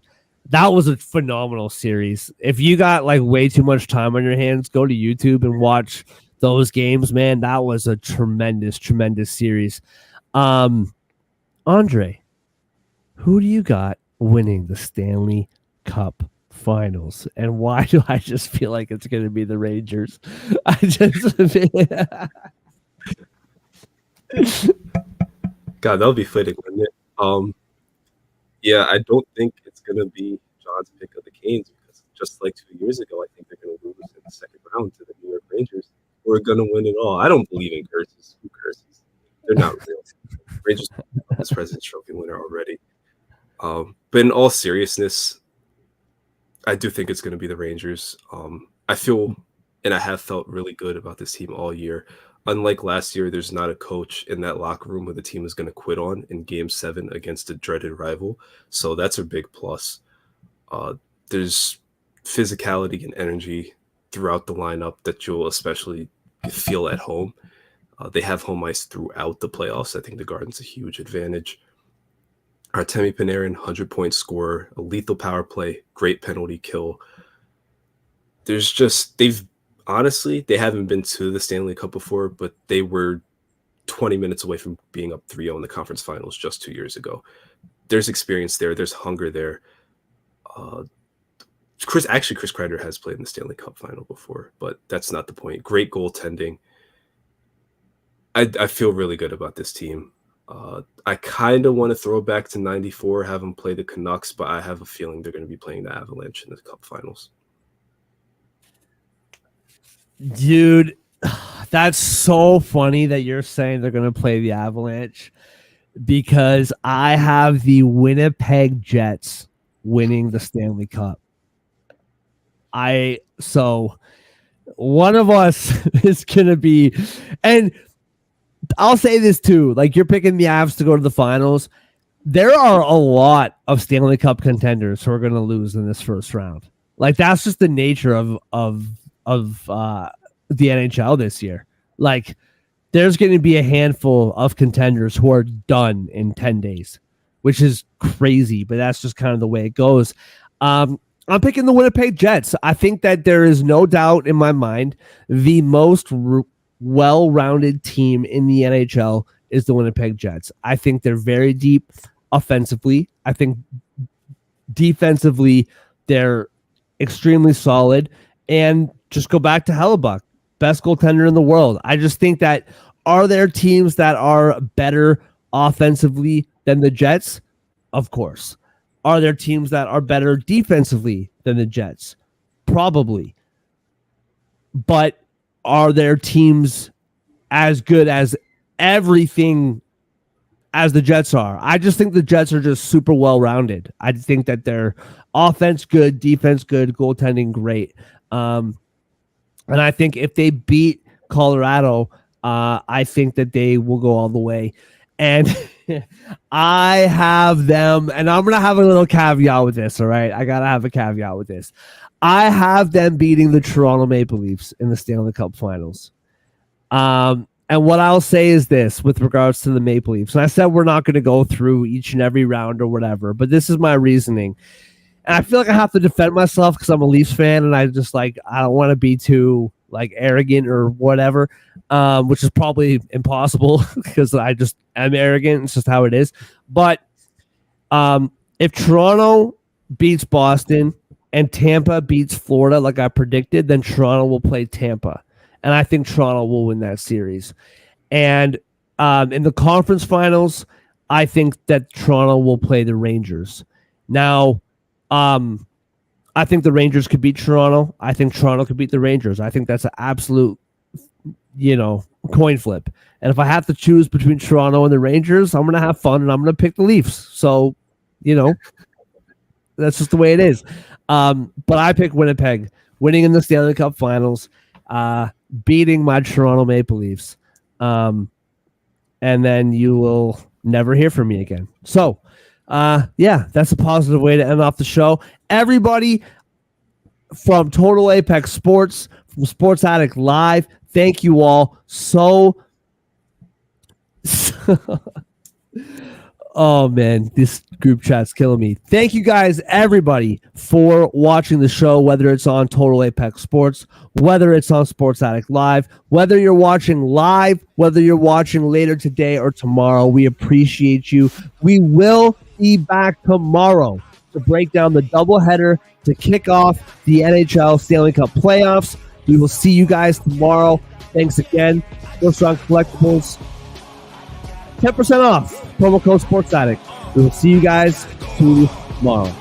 That was a phenomenal series. If you got like way too much time on your hands, go to YouTube and watch those games, man. That was a tremendous, tremendous series. Andre, who do you got winning the Stanley Cup Finals, and why do I just feel like it's going to be the Rangers? God, that would be fitting, wouldn't it? Yeah, I don't think it's going to be John's pick of the Canes because just like 2 years ago, I think they're going to lose in the second round to the New York Rangers. We're going to win it all. I don't believe in curses. Who curses? They're not real. Rangers this President's Trophy winner already. But in all seriousness, I do think it's going to be the Rangers. I feel, and I have felt really good about this team all year. Unlike last year, there's not a coach in that locker room where the team is going to quit on in Game 7 against a dreaded rival. So that's a big plus. There's physicality and energy throughout the lineup that you'll especially feel at home. They have home ice throughout the playoffs. I think the Garden's a huge advantage. Artemi Panarin, 100-point scorer, a lethal power play, great penalty kill. They haven't been to the Stanley Cup before, but they were 20 minutes away from being up 3-0 in the conference finals just 2 years ago. There's experience there. There's hunger there. Chris Kreider has played in the Stanley Cup final before, but that's not the point. Great goaltending. I feel really good about this team. I kind of want to throw back to 94, have them play the Canucks, but I have a feeling they're going to be playing the Avalanche in the Cup finals. Dude, that's so funny that you're saying they're going to play the Avalanche, because I have the Winnipeg Jets winning the Stanley Cup. So one of us is going to be, and I'll say this too, like, you're picking the Avs to go to the finals. There are a lot of Stanley Cup contenders who are going to lose in this first round. Like, that's just the nature of the NHL this year. Like, there's going to be a handful of contenders who are done in 10 days, which is crazy, but that's just kind of the way it goes. I'm picking the Winnipeg Jets. I think that there is no doubt in my mind the most well-rounded team in the NHL is the Winnipeg Jets. I think they're very deep offensively. I think defensively they're extremely solid. And just go back to Hellebuck, best goaltender in the world. I just think that, are there teams that are better offensively than the Jets? Of course. Are there teams that are better defensively than the Jets? Probably. But are there teams as good as everything as the Jets are? I just think the Jets are just super well-rounded. I think that their offense good, defense good, goaltending great. And I think if they beat Colorado, I think that they will go all the way. And I have them, and I'm going to have a little caveat with this, all right? I got to have a caveat with this. I have them beating the Toronto Maple Leafs in the Stanley Cup Finals. And what I'll say is this with regards to the Maple Leafs. And I said we're not going to go through each and every round or whatever, but this is my reasoning. And I feel like I have to defend myself because I'm a Leafs fan, and I don't want to be too arrogant or whatever, which is probably impossible because I just am arrogant. It's just how it is. But if Toronto beats Boston and Tampa beats Florida like I predicted, then Toronto will play Tampa. And I think Toronto will win that series. And in the conference finals, I think that Toronto will play the Rangers. Now, I think the Rangers could beat Toronto. I think Toronto could beat the Rangers. I think that's an absolute, coin flip. And if I have to choose between Toronto and the Rangers, I'm going to have fun and I'm going to pick the Leafs. So, that's just the way it is. But I pick Winnipeg, winning in the Stanley Cup Finals, beating my Toronto Maple Leafs. And then you will never hear from me again. So, that's a positive way to end off the show. Everybody from Total Apex Sports, from Sports Addict Live, thank you all so oh man, this group chat's killing me. Thank you guys, everybody, for watching the show, whether it's on Total Apex Sports, whether it's on Sports Addict Live, whether you're watching live, whether you're watching later today or tomorrow. We appreciate you. We will be back tomorrow to break down the doubleheader to kick off the NHL Stanley Cup playoffs. We will see you guys tomorrow. Thanks again. Go Strong Collectibles. 10% off. Promo code Sports Addict. We will see you guys tomorrow.